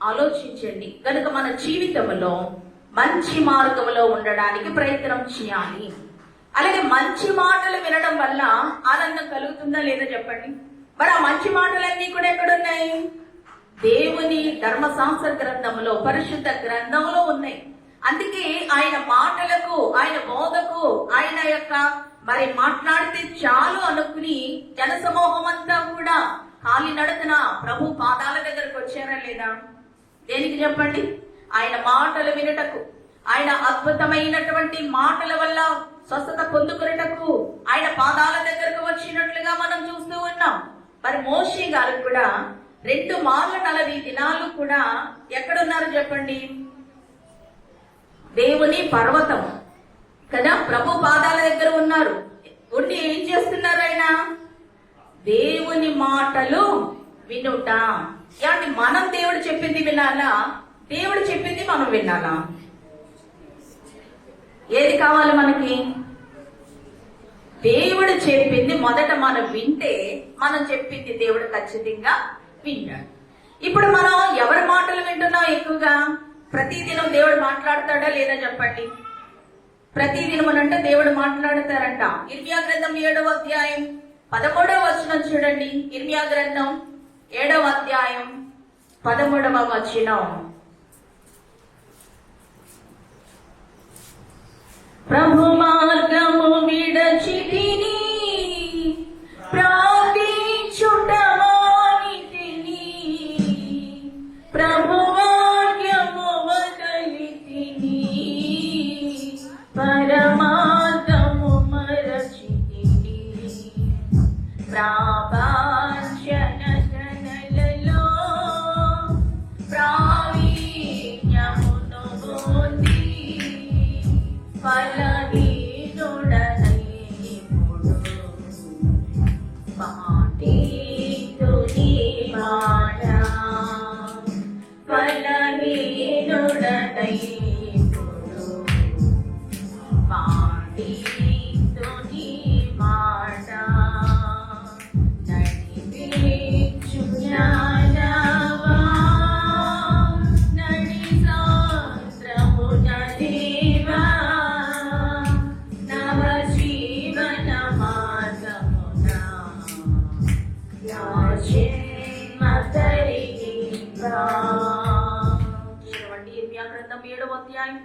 ఆలోచించండి. కనుక మన జీవితంలో మంచి మార్గంలో ఉండడానికి ప్రయత్నం చేయాలి. అలాగే మంచి మాటలు వినడం వల్ల ఆనందం కలుగుతుందా లేదా చెప్పండి. మరి ఆ మంచి మాటలన్నీ కూడా ఎక్కడున్నాయి? దేవుని ధర్మశాస్త్ర గ్రంథంలో, పరిశుద్ధ గ్రంథంలో ఉన్నాయి. అందుకే ఆయన మాటలకు, ఆయన బోధకు, ఆయన యొక్క మరి మాట్లాడితే చాలు అనుకుని జనసమూహం అంతా కూడా కాలి నడకన ప్రభు పాదాల దగ్గరకు వచ్చారా లేదా? దేనికి చెప్పండి? ఆయన మాటలు వినుటకు, ఆయన అద్భుతమైనటువంటి మాటల వల్ల స్వస్థత పొందుకున్నటకు ఆయన పాదాల దగ్గరకు వచ్చినట్లుగా మనం చూస్తూ ఉన్నాం. మరి మోషే గారు కూడా 2 మార్లు 40 దినాలు కూడా ఎక్కడున్నారు చెప్పండి? దేవుని పర్వతం కదా, ప్రభు పాదాల దగ్గర ఉన్నారు. ఉండి ఏం చేస్తున్నారు? ఆయన దేవుని మాటలు వినుట. అంటే మనం దేవుడు చెప్పింది వినాలా? దేవుడు చెప్పింది మనం వినాలా? ఏది కావాలి మనకి? దేవుడు చెప్పింది మొదట మనం వింటే, మనం చెప్పింది దేవుడు ఖచ్చితంగా వింటాడు. ఇప్పుడు మనం ఎవరి మాటలు వింటున్నాం ఎక్కువగా? ప్రతిదినం దేవుడు మాట్లాడతాడా లేదా చెప్పండి? ప్రతిదినం అంటే దేవుడు మాట్లాడతారంట. ఇర్మియా గ్రంథం 7వ అధ్యాయం 13వ వచనం చూడండి. ఇర్మియా గ్రంథం 7వ అధ్యాయం 13వ వచనం. ప్రభు మార్గము విడచితిని, ప్రార్థించుట మానితిని, ప్రభు వాక్యము వదలితిని, పరమార్థము మరచితిని, ప్రాపాయమున చూడండి, ఇర్మియా గ్రంథం 7వ అధ్యాయం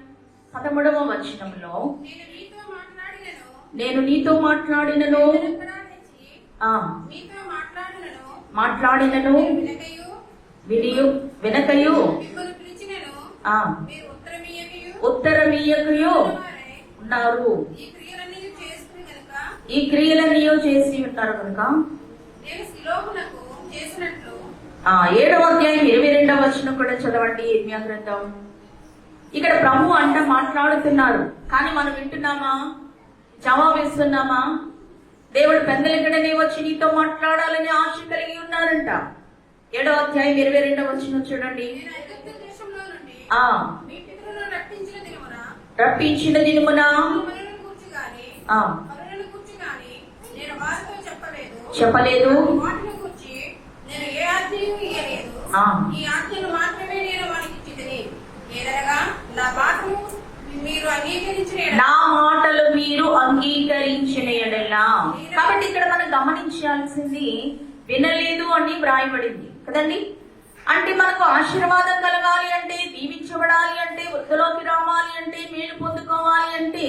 13వ వచనంలో, నేను నీతో మాట్లాడినను మాట్లాడినను వినకయు ఉత్తరమీయకయు ఉన్నారు. ఈ క్రియలన్నీ చేసి ఉంటారు కనుక 7వ అధ్యాయం 22వ వచనం కూడా చదవండి. ఇర్మియా గ్రంథం. ఇక్కడ ప్రభు మాట్లాడుతున్నారు, కానీ మనం వింటున్నామా? జవాబు ఇస్తున్నామా? దేవుడు పెద్దలెక్కడనే వచ్చి నీతో మాట్లాడాలని ఆశ కలిగి ఉన్నారంట. 7వ అధ్యాయం 22వ వచనం చూడండి. రప్పించిన దినమున చెప్పలేదు, నా మాటలు మీరు అంగీకరించిన ఎడలా. కాబట్టి ఇక్కడ మనం గమనించాల్సింది, వినలేదు అని వ్రాయబడింది కదండి. అంటే మనకు ఆశీర్వాదం కలగాలి అంటే, దీవించబడాలి అంటే, వృద్ధిలోకి రావాలి అంటే, మేలు పొందుకోవాలి అంటే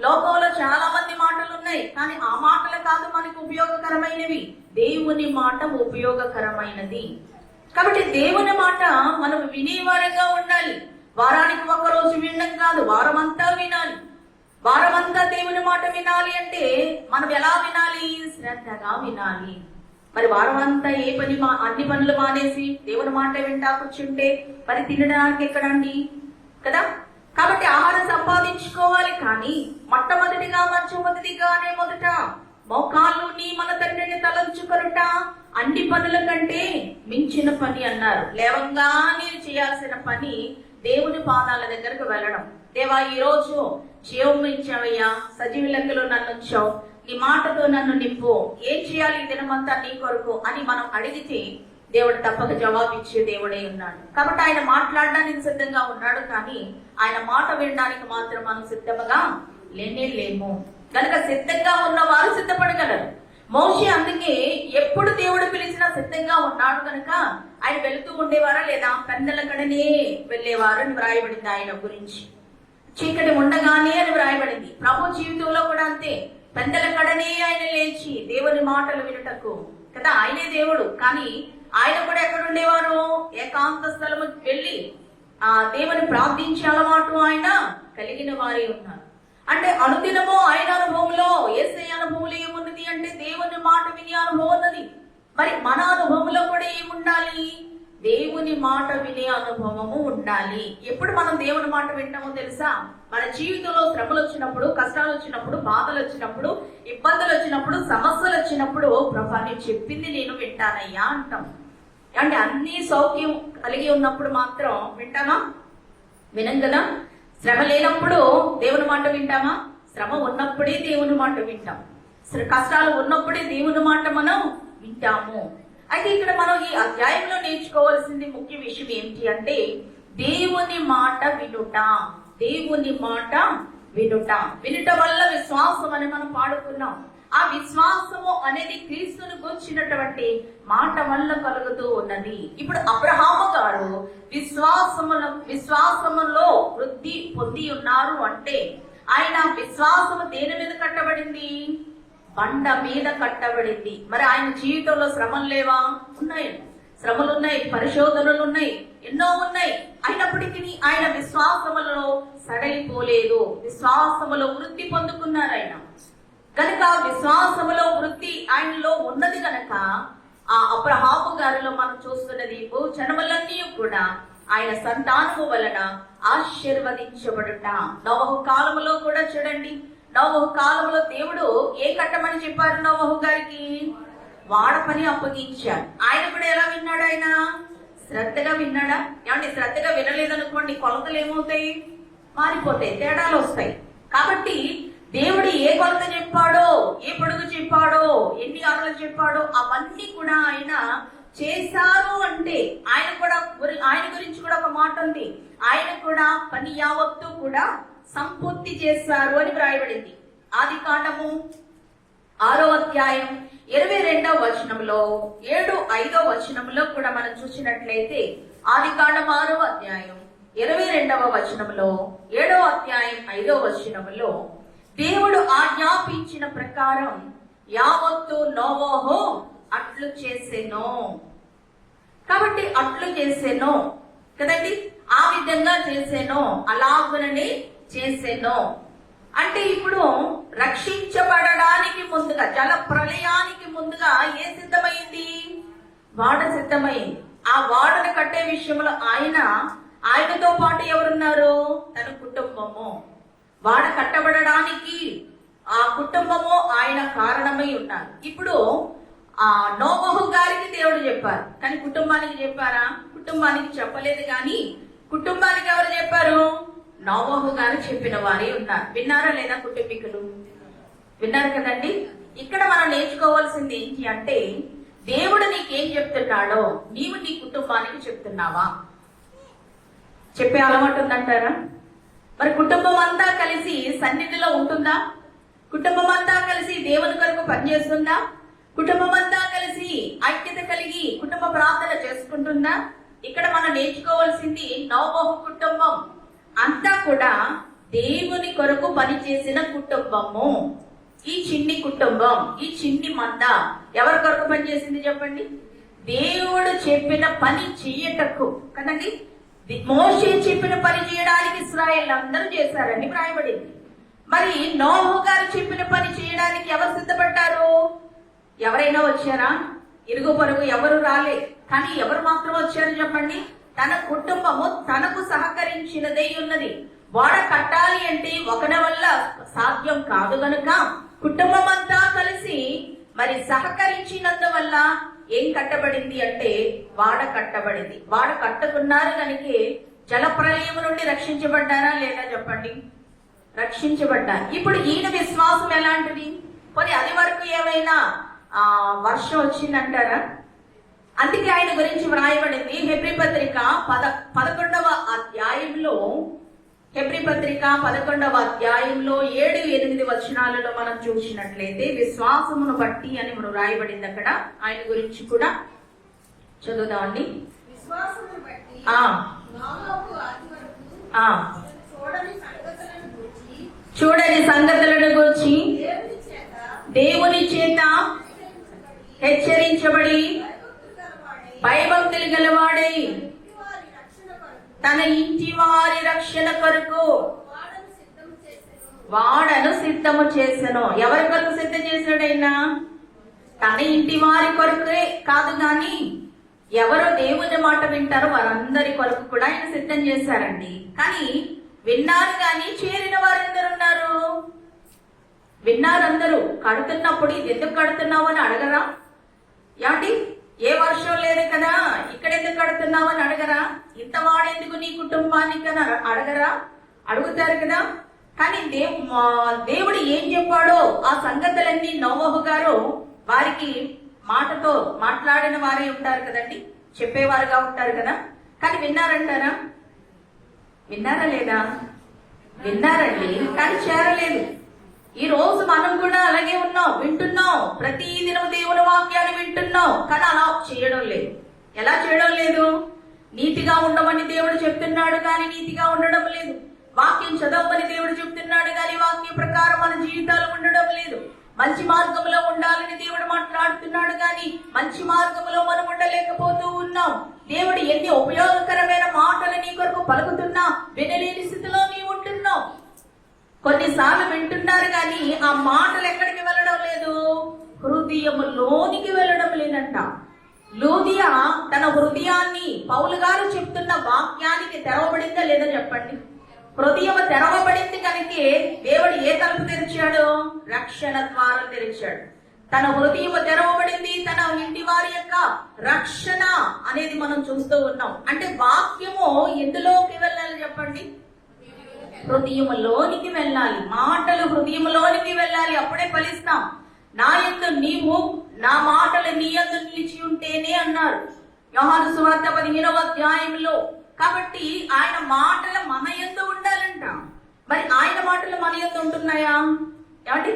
లోకంలో చాలా మంది మాటలు ఉన్నాయి, కానీ ఆ మాటలు కాదు మనకు ఉపయోగకరమైనవి. దేవుని మాట ఉపయోగకరమైనది. కాబట్టి దేవుని మాట మనం వినేవారంగా ఉండాలి. వారానికి ఒక్కరోజు వినడం కాదు, వారమంతా వినాలి. వారమంతా దేవుని మాట వినాలి అంటే మనం ఎలా వినాలి? శ్రద్ధగా వినాలి. మరి వారమంతా ఏ పని అన్ని పనులు మానేసి దేవుని మాట వింటా కూర్చుంటే మరి తినడానికి ఎక్కడండి కదా. కాబట్టి ఆహారం సంపాదించుకోవాలి, కానీ మొట్టమొదటిగా మొదటిగానే మొదట మోకాళ్ళు నీ మన తండ్రిని తలంచుకొనుట అన్ని పనుల కంటే మించిన పని అన్నారు. లేవంగా నేను చేయాల్సిన పని దేవుని పాదాల దగ్గరకు వెళ్ళడం. దేవా, ఈ రోజు జీవం ఇచ్చావయ్యా, సజీవ లెక్కలో నన్ను ఉంచావు, నీ మాటతో నన్ను నింపు, ఏం చేయాలి ఈ దినమంతా నీ కొరకు అని మనం అడిగితే దేవుడు తప్పక జవాబిచ్చే దేవుడే ఉన్నాడు. కాబట్టి ఆయన మాట్లాడడానికి సిద్ధంగా ఉన్నాడు, కానీ ఆయన మాట వినడానికి మాత్రం మనం సిద్ధంగా లేము. కనుక సిద్ధంగా ఉన్నవారు సిద్ధపడగలరు. మోషే అందుకే ఎప్పుడు దేవుడు పిలిచినా సిద్ధంగా ఉన్నాడు కనుక ఆయన వెళుతూ ఉండేవారా లేదా? పెద్దల కడనే వెళ్ళేవారు అని వ్రాయబడింది ఆయన గురించి. చీకటి ఉండగానే అని వ్రాయబడింది. ప్రభు జీవితంలో కూడా అంతే, పెద్దల కడనే ఆయన లేచి దేవుని మాటలు వినుటకు కదా. ఆయనే దేవుడు, కానీ ఆయన కూడా ఎక్కడ ఉండేవారు? ఏకాంత స్థలము వెళ్ళి ఆ దేవుని ప్రార్థించే అలవాటు ఆయన కలిగిన వారే ఉన్నారు. అంటే అనుదినము ఆయన అనుభవంలో, యేసయ్య అనుభవంలో ఏమున్నది అంటే దేవుని మాట విని అనుభవం ఉన్నది. మరి మన అనుభవంలో కూడా ఏముండాలి? దేవుని మాట వినే అనుభవము ఉండాలి. ఎప్పుడు మనం దేవుని మాట వింటామో తెలుసా? మన జీవితంలో శ్రమలు వచ్చినప్పుడు, కష్టాలు వచ్చినప్పుడు, బాధలు వచ్చినప్పుడు, ఇబ్బందులు వచ్చినప్పుడు, సమస్యలు వచ్చినప్పుడు, ప్రభా నేను చెప్పింది నేను వింటానయ్యా అంటాం. అంటే అన్ని సౌఖ్యం కలిగి ఉన్నప్పుడు మాత్రం వింటామా? వినం కదా. శ్రమ లేనప్పుడు దేవుని మాట వింటామా? శ్రమ ఉన్నప్పుడే దేవుని మాట వింటాం. కష్టాలు ఉన్నప్పుడే దేవుని మాట మనం వింటాము. అయితే ఇక్కడ మనం ఈ అధ్యాయంలో నేర్చుకోవాల్సింది ముఖ్య విషయం ఏంటి అంటే దేవుని మాట వినుట. దేవుని మాట వినుట. వినుట వల్ల విశ్వాసం అని మనం పాడుకున్నాం. ఆ విశ్వాసము అనేది క్రీస్తును కూర్చున్నటువంటి మాట వల్ల కలుగుతూ ఉన్నది. ఇప్పుడు అబ్రహాము గారు విశ్వాసములో వృద్ధి పొంది ఉన్నారు అంటే ఆయన విశ్వాసము దేని మీద కట్టబడింది? బండ మీద కట్టబడింది. మరి ఆయన జీవితంలో శ్రమలు లేవా? ఉన్నాయి. శ్రమలు ఉన్నాయి, పరిశోధనలు ఉన్నాయి, ఎన్నో ఉన్నాయి. అయినప్పటికీ ఆయన విశ్వాసములో సడలిపోలేదు. విశ్వాసములో వృద్ధి పొందుకున్నారు ఆయన. కనుక విశ్వాసములో వృద్ధి ఆయనలో ఉన్నది కనుక ఆ అబ్రహాము గారిలో మనం చూస్తున్నది భూచనములన్నీ కూడా ఆయన సంతానము వలన ఆశీర్వదించబడుట. నోవహు కాలములో కూడా చూడండి, నోవహు కాలంలో దేవుడు ఏ కట్టమని చెప్పారు? నోవహు గారికి వాడ పని అప్పగించారు. ఆయన కూడా ఎలా విన్నాడు? ఆయన శ్రద్ధగా విన్నాడా? ఏమంటే శ్రద్ధగా వినలేదనుకోండి, కొలతలు ఏమవుతాయి? మారిపోతాయి, తేడాలు వస్తాయి. కాబట్టి దేవుడు ఏ కొలత చెప్పాడో, ఏ పొడుగు చెప్పాడో, ఎన్ని అరలు చెప్పాడో అవన్నీ కూడా ఆయన చేశారు. అంటే ఆయన గురించి కూడా ఒక మాట ఉంది, ఆయన కూడా పని యావత్తు కూడా సంపూర్తి చేశారు అని వ్రాయబడింది. ఆదికాండము 6వ అధ్యాయం 22వ వచనంలో 7-5వ వచనంలో కూడా మనం చూసినట్లయితే ఆదికాండం 6వ అధ్యాయం 22వ వచనంలో, 7వ అధ్యాయం 5వ వచనంలో దేవుడు ఆజ్ఞాపించిన ప్రకారం యావత్తు నోవహు అట్లు చేసెను. కాబట్టి అట్లు చేసెను కదండి, ఆ విధంగా చేసెను, అలాగునని చేసెను. అంటే ఇప్పుడు రక్షించబడడానికి ముందుగా, జల ప్రళయానికి ముందుగా ఏ సిద్ధమైంది? వాడ సిద్ధమైంది. ఆ వాడను కట్టే విషయంలో ఆయనతో పాటు ఎవరున్నారు? తన కుటుంబము. వాడ కట్టబడడానికి ఆ కుటుంబము ఆయన కారణమై ఉన్నారు. ఇప్పుడు ఆ నోవహు గారికి దేవుడు చెప్పారు, కానీ కుటుంబానికి చెప్పారా? కుటుంబానికి చెప్పలేదు. కానీ కుటుంబానికి ఎవరు చెప్పారు? నోవహు గారు చెప్పిన వారే ఉన్నారు. విన్నారా లేదా కుటుంబీకులు? విన్నారు కదండి. ఇక్కడ మనం నేర్చుకోవాల్సింది ఏంటి అంటే, దేవుడు నీకేం చెప్తున్నాడో నీవు నీ కుటుంబానికి చెప్తున్నావా? చెప్పే అలవాటు ఉందంటారా? మరి కుటుంబం అంతా కలిసి సన్నిధిలో ఉంటుందా? కుటుంబం అంతా కలిసి దేవుని కొరకు పనిచేస్తుందా? కుటుంబం అంతా కలిసి ఐక్యత కలిగి కుటుంబ ప్రార్థన చేసుకుంటుందా? ఇక్కడ మనం నేర్చుకోవాల్సింది, నోవహు కుటుంబం అంతా కూడా దేవుని కొరకు పనిచేసిన కుటుంబము. ఈ చిన్ని కుటుంబం, ఈ చిన్ని మంద ఎవరి కొరకు పనిచేసింది చెప్పండి? దేవుడు చెప్పిన పని చెయ్యటకు కదండి. మోషే చెప్పిన పని చేయడానికి ఇశ్రాయేలు అందరూ చేశారని వ్రాయబడింది. మరి నోవహు గారు చెప్పిన పని చేయడానికి ఎవరు సిద్ధపడ్డారు? ఎవరైనా వచ్చారా? ఇరుగు పొరుగు ఎవరు రాలే. కానీ ఎవరు మాత్రం వచ్చారు చెప్పండి? తన కుటుంబము తనకు సహకరించినదే ఉన్నది. వాడ కట్టాలి అంటే ఒకరి వల్ల సాధ్యం కాదు గనుక కుటుంబం అంతా కలిసి మరి సహకరించినందువల్ల ఏం కట్టబడింది అంటే వాడ కట్టబడింది. వాడ కట్టుకున్నారు కనుక జల ప్రళయం నుండి రక్షించబడ్డారా లేదా చెప్పండి? రక్షించబడ్డారు. ఇప్పుడు ఈయన విశ్వాసం ఎలాంటిది? మరి అది వరకు ఏమైనా వర్షం వచ్చిందంటారా? అందుకే ఆయన గురించి వ్రాయబడింది హెబ్రీ పత్రిక 11వ అధ్యాయంలో, హెబ్రీ పత్రిక 11వ అధ్యాయంలో 7-8 వచనాలలో మనం చూసినట్లయితే విశ్వాసమును బట్టి అని మనం వ్రాయబడింది. అక్కడ ఆయన గురించి కూడా చదువుదామండి. చూడని సంగతులను గురించి దేవుని చేత హెచ్చరించబడి భయభక్తులు గలవాడై తన ఇంటి వారి రక్షణ కొరకు వాడను సిద్ధము చేసెను. ఎవరి కొరకు సిద్ధం చేశాడైనా? తన ఇంటి వారి కొరకే కాదు, కానీ ఎవరు దేవుని మాట వింటారో వారందరి కొరకు కూడా ఆయన సిద్ధం చేశారండి. కానీ విన్నారు, కానీ చేరిన వారు ఎందరున్నారు? విన్నారందరూ. కడుతున్నప్పుడు ఇది ఎందుకు కడుతున్నావు అని అడగరా? ఏమండి, ఏ వర్షం లేదు కదా, ఇక్కడ ఎందుకు కడుతున్నావు అని అడగరా? ఇంత వాడేందుకు నీ కుటుంబానికి అని అడగరా? అడుగుతారు కదా. కానీ దేవుడు ఏం చెప్పాడో ఆ సంగతులన్నీ నోవహు గారు వారికి మాటతో మాట్లాడిన వారే ఉంటారు కదండి, చెప్పేవారుగా ఉంటారు కదా. కానీ విన్నారంటారా? విన్నారా లేదా? విన్నారండి, కానీ చేరలేదు. ఈ రోజు మనం కూడా అలాగే ఉన్నాం, వింటున్నాం, ప్రతి దినం దేవుని వాక్యాన్ని వింటున్నాం, కానీ అలా చేయడం లేదు. ఎలా చేయడం లేదు? నీతిగా ఉండమని దేవుడు చెప్తున్నాడు, కానీ నీతిగా ఉండడం లేదు. వాక్యం చదవమని దేవుడు చెప్తున్నాడు, కానీ వాక్య ప్రకారం మన జీవితాలు ఉండడం లేదు. మంచి మార్గంలో ఉండాలని దేవుడు మాట్లాడుతున్నాడు, కానీ మంచి మార్గంలో మనం ఉండలేకపోతూ ఉన్నాం. దేవుడు ఎన్ని ఉపయోగకరమైన మాటలు నీ కొరకు పలుకుతున్నా వినలేని స్థితిలో నీవు ఉంటున్నావు. కొన్నిసార్లు వింటున్నారు, కానీ ఆ మాటలు ఎక్కడికి వెళ్ళడం లేదు? హృదయములోనికి వెళ్ళడం లేదంట. లూదియా తన హృదయాన్ని పౌలు గారు చెప్తున్న వాక్యానికి తెరవబడిందా లేదా చెప్పండి? హృదయం తెరవబడింది కనుక దేవుడు ఏ తలుపు తెరిచాడు? రక్షణ ద్వారం తెరిచాడు. తన హృదయం తెరవబడింది, తన ఇంటి వారి యొక్క రక్షణ అనేది మనం చూస్తూ ఉన్నాం. అంటే వాక్యము ఎందులోకి వెళ్ళాలి చెప్పండి? హృదయములోనికి వెళ్ళాలి. మాటలు హృదయములోనికి వెళ్ళాలి, అప్పుడే ఫలిస్తాం. నా యందు నీవు, నా మాటలు నీ యందు నిలిచి ఉంటేనే అన్నారు యోహాను సువార్త 15వ అధ్యాయంలో. కాబట్టి ఆయన మాటలు మన యందు ఉండాలంట. మరి ఆయన మాటలు మన యందు ఉంటున్నాయా? ఏమండి,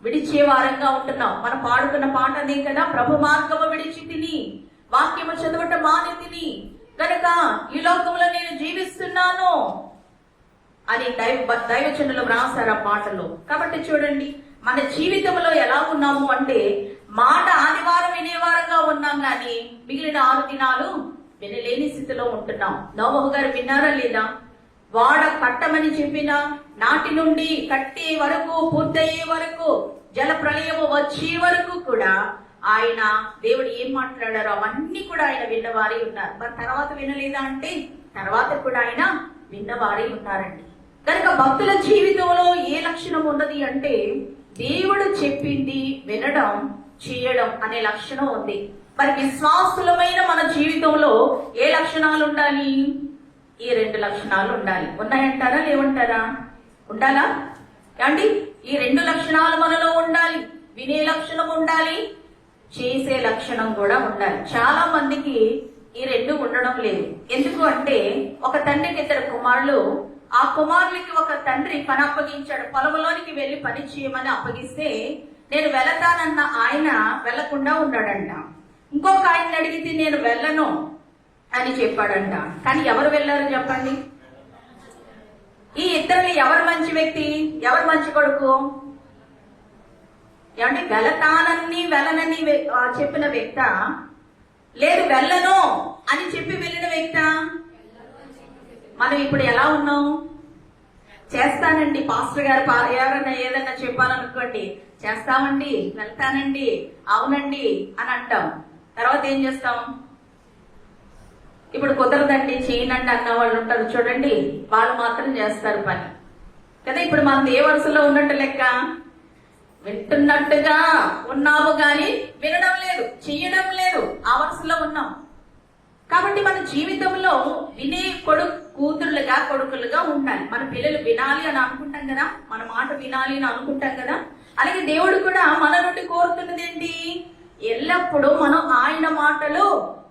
విడిచే వారంగా ఉంటున్నాం. మనం పాడుకున్న పాట అదే కదా, ప్రభు మార్గము విడిచి తిని వాక్యము చదవటం మాని తిని కనుక ఈ లోకంలో నేను జీవిస్తున్నాను అని దైవచనులు వ్రాసారు ఆ పాటలో. కాబట్టి చూడండి, మన జీవితంలో ఎలా ఉన్నాము అంటే మాట ఆదివారం వినేవారంగా ఉన్నాం కానీ మిగిలిన 6 దినాలు వినలేని స్థితిలో ఉంటున్నాం. నోవహు గారు విన్నారా లేదా? వాడ కట్టమని చెప్పిన నాటి నుండి కట్టే వరకు, పూర్తయ్యే వరకు, జల ప్రళయము వచ్చే వరకు కూడా ఆయన దేవుడు ఏం మాట్లాడారో అవన్నీ కూడా ఆయన విన్నవారై ఉన్నారు. మరి తర్వాత వినలేదా అంటే తర్వాత కూడా ఆయన విన్నవారై ఉన్నారండి. కనుక భక్తుల జీవితంలో ఏ లక్షణం ఉన్నది అంటే దేవుడు చెప్పింది వినడం, చేయడం అనే లక్షణం ఉంది. మరి విశ్వాసులమైన మన జీవితంలో ఏ లక్షణాలు ఉండాలి? ఈ 2 లక్షణాలు ఉండాలి. ఉన్నాయంటారా? లేవంటారా? ఉండాలా అండి? ఈ 2 లక్షణాలు మనలో ఉండాలి. వినే లక్షణం ఉండాలి, చేసే లక్షణం కూడా ఉండాలి. చాలా మందికి ఈ 2 ఉండడం లేదు. ఎందుకు అంటే ఒక తండ్రికి 2 కుమారులు, ఆ కుమారులకి ఒక తండ్రి పని అప్పగించాడు. పొలంలోనికి వెళ్లి పని చేయమని అప్పగిస్తే నేను వెళతానన్న ఆయన వెళ్లకుండా ఉన్నాడంట. ఇంకొక ఆయన అడిగితే నేను వెళ్ళను అని చెప్పాడంట. కానీ ఎవరు వెళ్ళారు చెప్పండి? ఈ ఇద్దరిని ఎవరు మంచి వ్యక్తి, ఎవరు మంచి కొడుకు? ఏమంటే వెళ్ళనని చెప్పిన వ్యక్త, లేదు వెళ్ళను అని చెప్పి వెళ్ళిన వ్యక్త? మనం ఇప్పుడు ఎలా ఉన్నాం? చేస్తానండి పాస్టర్ గారు ఎవరన్నా ఏదన్నా చెప్పాలనుకోండి, చేస్తామండి, వెళ్తానండి, అవునండి అని అంటాం. తర్వాత ఏం చేస్తాం? ఇప్పుడు కుదరదండి, చేయనండి అన్న వాళ్ళు ఉంటారు చూడండి, వాళ్ళు మాత్రం చేస్తారు పని కదా. ఇప్పుడు మనం ఏ వరుసలో ఉన్నట్టు లెక్క? వింటున్నట్టుగా ఉన్నాము గాని వినడం లేదు, చెయ్యడం లేదు, ఆ వరుసలో ఉన్నాం. కాబట్టి మన జీవితంలో వినే కూతురులుగా, కొడుకులుగా ఉండాలి. మన పిల్లలు వినాలి అని అనుకుంటాం కదా, మన మాట వినాలి అని అనుకుంటాం కదా. అలాగే దేవుడు కూడా మన నుండి కోరుతున్నది ఏంటి? ఎల్లప్పుడూ మనం ఆయన మాటలు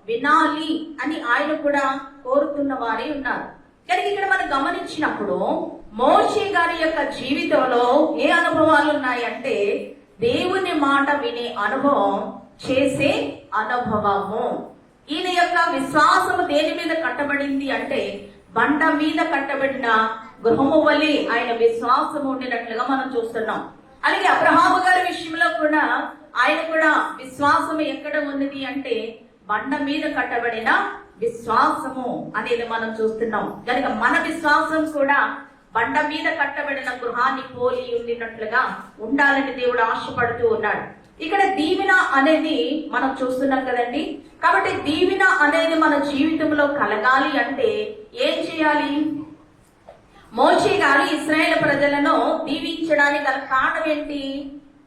వినాలి అని ఆయన కూడా కోరుతున్న వారే ఉన్నారు. కనుక ఇక్కడ మనం గమనించినప్పుడు మోషే గారి యొక్క జీవితంలో ఏ అనుభవాలు ఉన్నాయంటే దేవుని మాట వినే అనుభవం, చేసే అనుభవము. ఈయన యొక్క విశ్వాసము దేని మీద కట్టబడింది అంటే బండ మీద కట్టబడిన గృహము వలె ఆయన విశ్వాసము ఉండినట్లుగా మనం చూస్తున్నాం. అలాగే అబ్రహాము గారి విషయంలో కూడా ఆయన కూడా విశ్వాసము ఎక్కడ ఉన్నది అంటే బండ మీద కట్టబడిన విశ్వాసము అనేది మనం చూస్తున్నాం. కనుక మన విశ్వాసం కూడా బండ మీద కట్టబడిన గృహాన్ని పోలి ఉండినట్లుగా ఉండాలని దేవుడు ఆశపడుతూ ఉన్నాడు. ఇక్కడ దీవెన అనేది మనం చూస్తున్నాం కదండి. కాబట్టి దీవెన అనేది మన జీవితంలో కలగాలి అంటే ఏం చేయాలి? మోషే గారు ఇశ్రాయేలు ప్రజలను దీవించడానికి గల కారణం ఏంటి?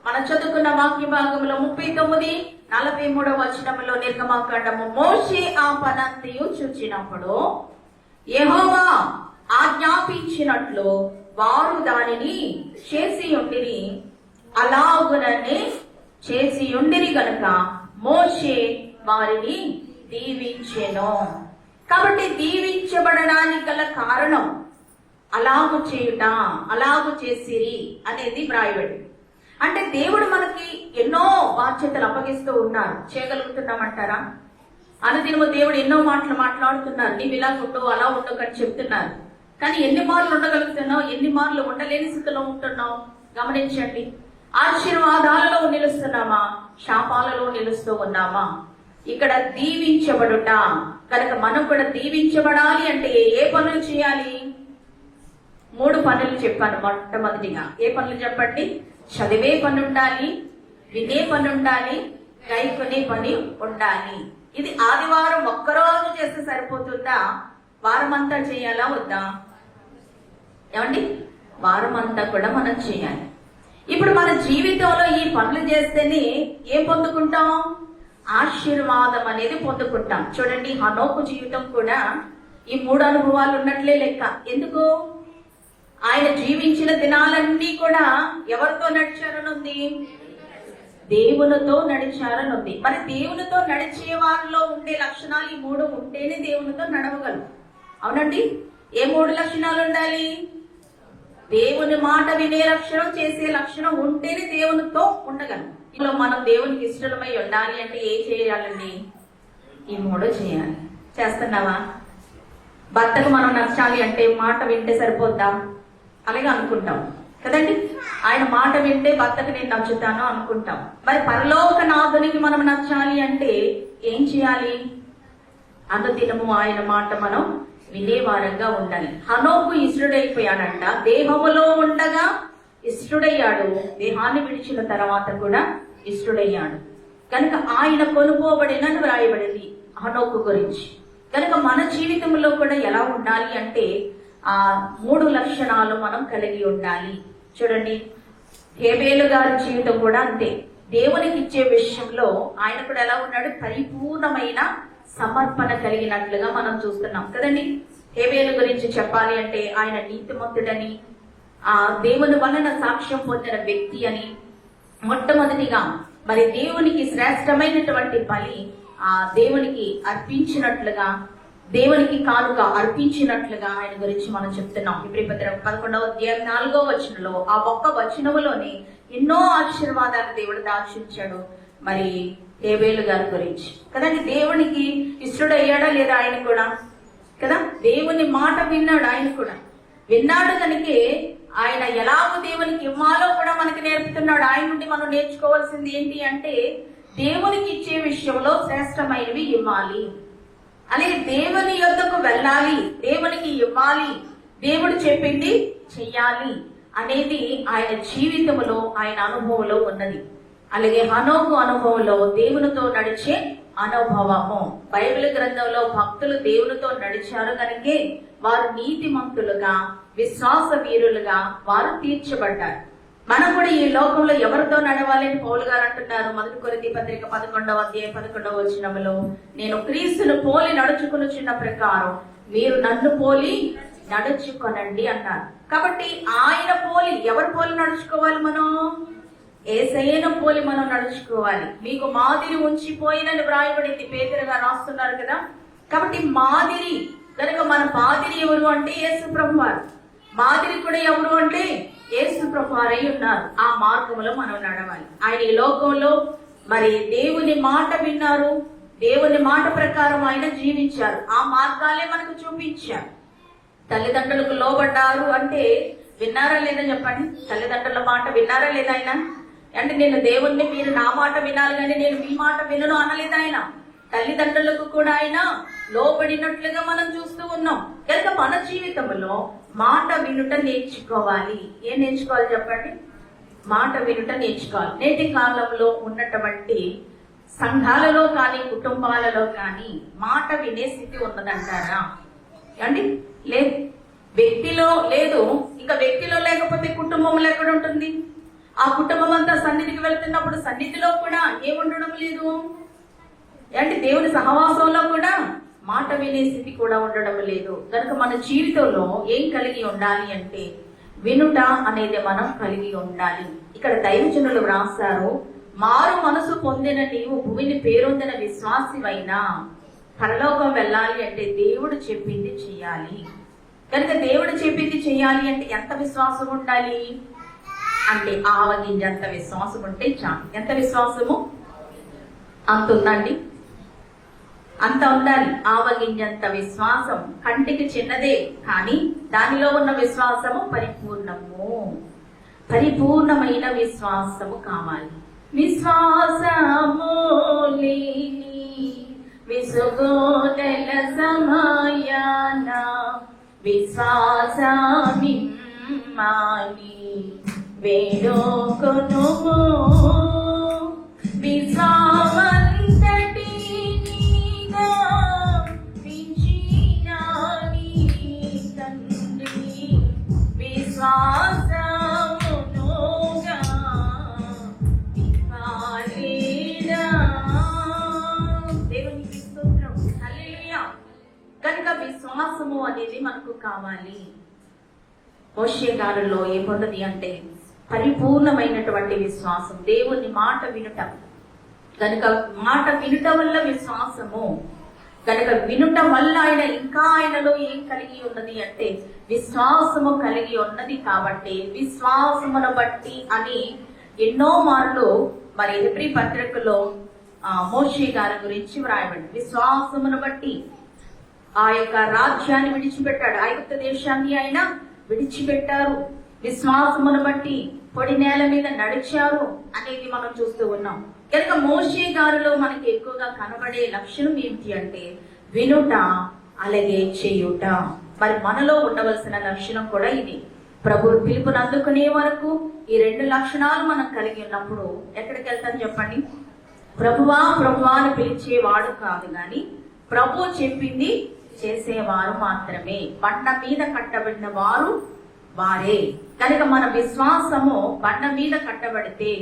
మనం చదువుకున్న వాక్య భాగంలో 39-43 వచనంలో నిర్గమాకాండము, మోషే ఆ పనంతయు చూచినప్పుడు యెహోవా ఆజ్ఞాపించినట్లు వారు దానిని చేసి ఉండిరి, అలాగుననే చేసి ఉండిరి గనుక మోషే వారిని దీవించెను. కాబట్టి దీవించబడడానికి గల కారణం అలాగు చేయుట, అలాగు చేసిరి అనేది వ్రాయబడి. అంటే దేవుడు మనకి ఎన్నో బాధ్యతలు అప్పగిస్తూ ఉన్నారు. చేయగలుగుతున్నామంటారా? అనుదినము దేవుడు ఎన్నో మాటలు మాట్లాడుతున్నారు. నీవు ఇలా ఉండు, అలా ఉండవు అని చెప్తున్నారు. కానీ ఎన్ని మార్లు ఉండగలుగుతున్నావు, ఎన్ని మార్లు ఉండలేని స్థితిలో ఉంటున్నావు గమనించండి. ఆశీర్వాదాలలో నిలుస్తున్నామా, శాపాలలో నిలుస్తూ ఉన్నామా? ఇక్కడ దీవించబడుట కనుక మనం కూడా దీవించబడాలి అంటే ఏ పనులు చేయాలి? 3 పనులు చెప్పాను. మొట్టమొదటిగా ఏ పనులు చెప్పండి? చదివే పని ఉండాలి, వినే పని ఉండాలి, గైకొనే పని ఉండాలి. ఇది ఆదివారం ఒక్కరోజు చేస్తే సరిపోతుందా? వారం అంతా చేయాలా వద్దా? ఏమండి? వారం అంతా కూడా మనం చేయాలి. ఇప్పుడు మన జీవితంలో ఈ పనులు చేస్తేనే ఏం పొందుకుంటాం? ఆశీర్వాదం అనేది పొందుకుంటాం. చూడండి, హనోకు జీవితం కూడా ఈ 3 అనుభవాలు ఉన్నట్లే లెక్క. ఎందుకు? ఆయన జీవించిన దినాలన్నీ కూడా ఎవరితో నడిచారనుంది? దేవునితో నడిచారనుంది. మరి దేవునితో నడిచే వారిలో ఉండే లక్షణాలు ఈ 3 ఉంటేనే దేవునితో నడవగలరు. అవునండి? ఏ 3 లక్షణాలు ఉండాలి? దేవుని మాట వినే లక్షణం, చేసే లక్షణం ఉంటేనే దేవునితో ఉండగలం. ఇప్పుడు మనం దేవునికి ఇష్టమై ఉండాలి అంటే ఏం చేయాలండి? ఈ 3 చేయాలి. చేస్తున్నావా? భర్తకు మనం నచ్చాలి అంటే మాట వింటే సరిపోద్దా? అలాగే అనుకుంటాం కదండి. ఆయన మాట వింటే భర్తకు నేను నచ్చుతాను అనుకుంటాం. మరి పరలోక నాథునికి మనం నచ్చాలి అంటే ఏం చేయాలి? అనుదినము ఆయన మాట మనం వినేవారంగా ఉండాలి. హనోకు ఇష్టడైపోయాడంట. దేహములో ఉండగా ఇష్టడయ్యాడు, దేహాన్ని విడిచిన తర్వాత కూడా ఇష్టడయ్యాడు. కనుక ఆయన కొనుకోబడినని వ్రాయబడింది హనోకు గురించి. కనుక మన జీవితంలో కూడా ఎలా ఉండాలి అంటే ఆ 3 లక్షణాలు మనం కలిగి ఉండాలి. చూడండి, హేబేలు గారి జీవితం కూడా అంతే. దేవునికి ఇచ్చే విషయంలో ఆయన కూడా ఎలా ఉన్నాడు? పరిపూర్ణమైన సమర్పణ కలిగినట్లుగా మనం చూస్తున్నాం కదండి. హేబేలు గురించి చెప్పాలి అంటే ఆయన నీతిమంతుడని, ఆ దేవుని వలన సాక్ష్యం పొందిన వ్యక్తి అని, మొట్టమొదటిగా మరి దేవునికి శ్రేష్టమైనటువంటి బలి ఆ దేవునికి అర్పించినట్లుగా, దేవునికి కానుక అర్పించినట్లుగా ఆయన గురించి మనం చెప్తున్నాం. హెబ్రీ పత్రిక 11వ అధ్యాయం 4వ వచనంలో ఆ ఒక్క వచనములోనే ఎన్నో ఆశీర్వాదాలు దేవుడు దాచించాడు మరి హేబేలు గారి గురించి కదండి. దేవునికి ఇష్టడయ్యాడా లేదా ఆయన కూడా కదా? దేవుని మాట విన్నాడు, ఆయన కూడా విన్నాడు. కనుకే ఆయన ఎలాగో దేవునికి ఇవ్వాలో కూడా మనకి నేర్పుతున్నాడు. ఆయన నుండి మనం నేర్చుకోవాల్సింది ఏంటి అంటే దేవునికి ఇచ్చే విషయంలో శ్రేష్టమైనవి ఇవ్వాలి, అలాగే దేవుని యొద్దకు వెళ్ళాలి, దేవునికి ఇవ్వాలి, దేవుడు చెప్పింది చెయ్యాలి అనేది ఆయన జీవితంలో, ఆయన అనుభవంలో ఉన్నది. అలాగే హనోకు అనుభవంలో దేవునితో నడిచే అనుభవము. బైబిల్ గ్రంథంలో భక్తులు దేవునితో నడిచారు కనుకే వారు నీతిమంతులుగా, విశ్వాస వీరులుగా వారు తీర్చబడ్డారు. మనం కూడా ఈ లోకంలో ఎవరితో నడవాలి అని పౌలు గారు అంటున్నారు. 1 కొరింథీ పత్రిక 11వ అధ్యాయం 11వ వచనంలో, నేను క్రీస్తును పోలి నడుచుకొనుచున్న ప్రకారం మీరు నన్ను పోలి నడుచుకొనండి అన్నారు. కాబట్టి ఆయన పోలి, ఎవరు పోలి నడుచుకోవాలి? మనం యేసయ్యను పోలి మనం నడుచుకోవాలి. మీకు మాదిరి ఉంచిపోయినని వ్రాయబడింది, పేతురు గారు రాస్తున్నారు కదా. కాబట్టి మాదిరి కనుక మన మాదిరి ఎవరు అంటే యేసు ప్రభువారు. మాదిరి కూడా ఎవరు అంటే యేసు ప్రభువారై ఉన్నారు. ఆ మార్గంలో మనం నడవాలి. ఆయన ఈ లోకంలో మరి దేవుని మాట విన్నారు, దేవుని మాట ప్రకారం ఆయన జీవించారు. ఆ మార్గాలే మనకు చూపించారు. తల్లిదండ్రులకు లోబడ్డారు అంటే విన్నారా లేదా చెప్పండి? తల్లిదండ్రుల మాట విన్నారా లేదా ఆయన? అంటే నేను దేవుణ్ణి, మీరు నా మాట వినాలి కానీ నేను మీ మాట వినను అనలేదు ఆయన. తల్లిదండ్రులకు కూడా ఆయన లోబడినట్లుగా మనం చూస్తూ ఉన్నాం. కనుక మన జీవితంలో మాట వినుట నేర్చుకోవాలి. ఏం నేర్చుకోవాలి చెప్పండి? మాట వినుట నేర్చుకోవాలి. నేటి కాలంలో ఉన్నటువంటి సంఘాలలో కానీ కుటుంబాలలో కానీ మాట వినే స్థితి ఉన్నదంటారా అండి? లేదు. వ్యక్తిలో లేదు. ఇంకా వ్యక్తిలో లేకపోతే కుటుంబంలో ఎక్కడ ఉంటుంది? ఆ కుటుంబం అంతా సన్నిధికి వెళ్తున్నప్పుడు సన్నిధిలో కూడా ఏముండడం లేదు అంటే దేవుని సహవాసంలో కూడా మాట వినే స్థితి కూడా ఉండడం లేదు. కనుక మన జీవితంలో ఏం కలిగి ఉండాలి అంటే వినుట అనేది మనం కలిగి ఉండాలి. ఇక్కడ దైవజనులు వ్రాసారు, మారు మనసు పొందిన నీవు భూమిని పేరొందిన విశ్వాసివైనా పరలోకం వెళ్ళాలి అంటే దేవుడు చెప్పింది చెయ్యాలి. కనుక దేవుడు చెప్పింది చెయ్యాలి అంటే ఎంత విశ్వాసం ఉండాలి అంటే ఆవగింజంత విశ్వాసం ఉంటే చాలు. ఎంత విశ్వాసము? అంత ఉందండి, అంత ఉండాలి. ఆవగింజంత విశ్వాసం కంటికి చిన్నదే, కానీ దానిలో ఉన్న విశ్వాసము పరిపూర్ణము. పరిపూర్ణమైన విశ్వాసము కావాలి. విశ్వాసము లేని విసుగోదల సమయాన విశ్వాసమిమ్మాని వేడుకొనుము. విశ్వామంతటి నీగా వించినాని తండ్రి విశ్వాసమునుగా ఇవ్వాలేడా. దేవునికి స్తోత్రం, హల్లెలూయా. కనుక విశ్వాసము అనేది మనకు కావాలి. మోషే గారిలో ఏమున్నది అంటే పరిపూర్ణమైనటువంటి విశ్వాసం, దేవుని మాట వినుట. కనుక మాట వినుట వల్ల విశ్వాసము. కనుక వినుట వల్ల ఆయన ఇంకా ఆయనలో ఏం కలిగి ఉన్నది అంటే విశ్వాసము కలిగి ఉన్నది. కాబట్టి విశ్వాసమును బట్టి అని ఎన్నో మార్లు మరి హెబ్రీ పత్రికలో మోషే గారి గురించి వ్రాయబడింది. విశ్వాసమును బట్టి ఆ యొక్క రాజ్యాన్ని విడిచిపెట్టాడు. ఐగుప్తు దేశాన్ని ఆయన విడిచిపెట్టారు. విశ్వాసమును బట్టి పొడి నేల మీద నడిచారు అనేది మనం చూస్తూ ఉన్నాం. కనుక మోషే గారిలో మనకి ఎక్కువగా కనబడే లక్షణం ఏమిటి అంటే వినుట, అలాగే చేయుట. మరి మనలో ఉండవలసిన లక్షణం కూడా ఇది. ప్రభు పిలుపుని అందుకునే వరకు ఈ రెండు లక్షణాలు మనం కలిగి ఉన్నప్పుడు ఎక్కడికి వెళ్తాం చెప్పండి? ప్రభువా ప్రభువా అని పిలిచేవాడు కాదు గాని ప్రభు చెప్పింది చేసేవారు మాత్రమే. బండ మీద కట్టబడిన వారు వారే. కనుక మన విశ్వాసము బండ మీద కట్టబడితే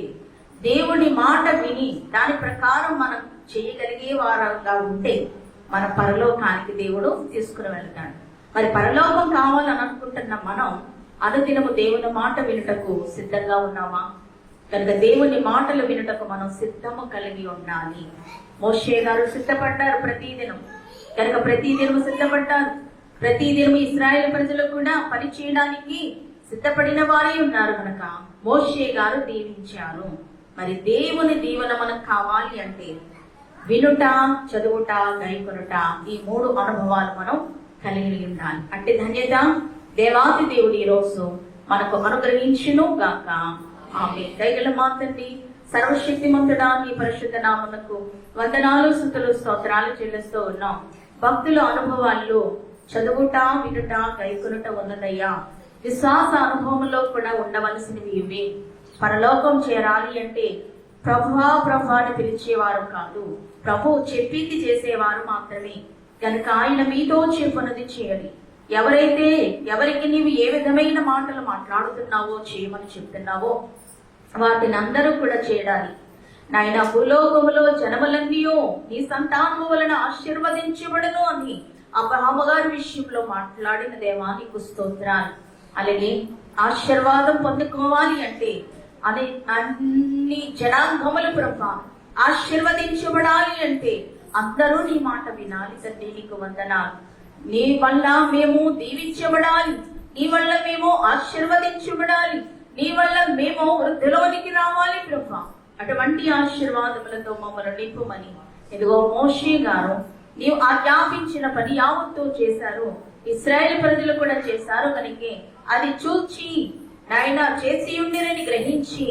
దేవుని మాట విని దాని ప్రకారం మనం చేయగలిగే వారంగా ఉంటే మన పరలోకానికి దేవుడు తీసుకుని వెళ్తాడు. మరి పరలోకం కావాలని అనుకుంటున్న మనం అనుదినము దేవుని మాట వినుటకు సిద్ధంగా ఉన్నామా? కనుక దేవుని మాటలు వినుటకు మనం సిద్ధము కలిగి ఉండాలి. మోషే గారు సిద్ధపడ్డారు ప్రతిదినం. కనుక ప్రతిదినము సిద్ధపడ్డారు. ప్రతిదినము ఇశ్రాయేలు ప్రజలు కూడా పని చేయడానికి సిద్ధపడిన వారే ఉన్నారు. కనుక మోషే గారు దీవించారు. మరి దేవుని దీవెన మనకు కావాలి అంటే వినుట, చదువుట, గైకొనుట, ఈ మూడు అనుభవాలు మనం కలిగి ఉండాలి. అంటే ధన్యత దేవాది దేవుడు ఈ రోజు మనకు అనుగ్రహించును గాక. ఆమె దయగల మాతండి, సర్వశక్తిమంతుడా, నీ పరిశుద్ధ నామమునకు వందనాలు, స్తుతులు, స్తోత్రాలు చెల్లిస్తూ ఉన్నాం. భక్తుల అనుభవాల్లో చదువుట, వినుట, గైకొనుట ఉన్నదయ్యా. విశ్వాస అనుభవంలో కూడా ఉండవలసినవి ఇవి. పరలోకం చేరాలి అంటే ప్రభువా ప్రభువా అని పిలిచేవారు కాదు, ప్రభు చెప్పింది చేసేవారు మాత్రమే. కనుక ఆయన మీతో చెప్పున్నది చేయాలి. ఎవరికి నీవు ఏ విధమైన మాటలు మాట్లాడుతున్నావో, చేయమని చెప్తున్నావో వాటిని అందరూ కూడా చేయాలి. నాయన భూలోకములో జనములన్నీయో నీ సంతానము వలన ఆశీర్వదించబడను అని అబ్రహాము గారి విషయంలో మాట్లాడిన దేవా నీకు స్తోత్రాలు. అలాగే ఆశీర్వాదం పొందుకోవాలి అంటే అన్ని జనాంగములు ప్రభా ఆశీర్వదించబడాలి అంటే అందరూ నీ మాట వినాలి. తండ్రి నీకు వందనాలు. నీ వల్ల మేము దీవించబడాలి, నీ వల్ల మేము ఆశీర్వదించబడాలి, నీ వల్ల మేము వృద్ధిలోనికి రావాలి ప్రభా. అటువంటి ఆశీర్వాదములతో మమ్మల్ని నింపుమని ఇదిగో మోషే గారు నీవు ఆజ్ఞాపించిన పని యావత్తు చేశారు. ఇశ్రాయేలు ప్రజలు కూడా చేశారు. కనుక అది చూచి నాయన చేసి ఉండిరని గ్రహించి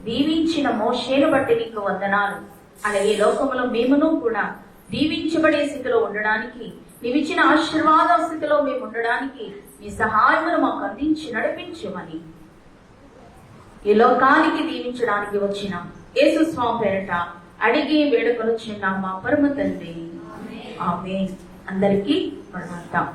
దీవించిన మోషేను బట్టి నీకు వందనాలు. అలాగే లోకములో మేమును కూడా దీవించబడే స్థితిలో ఉండడానికి, నీవిచ్చిన ఆశీర్వాద స్థితిలో మేము ఉండడానికి నీ సహాయమును మాకు అందించి నడిపించమని ఈ లోకానికి దీవించడానికి వచ్చిన యేసు స్వామి పేరట అడిగి వేడుకొనుచున్నాం మా పరమ తండ్రి. ఆమేన్. అందరికీ వందనాలు.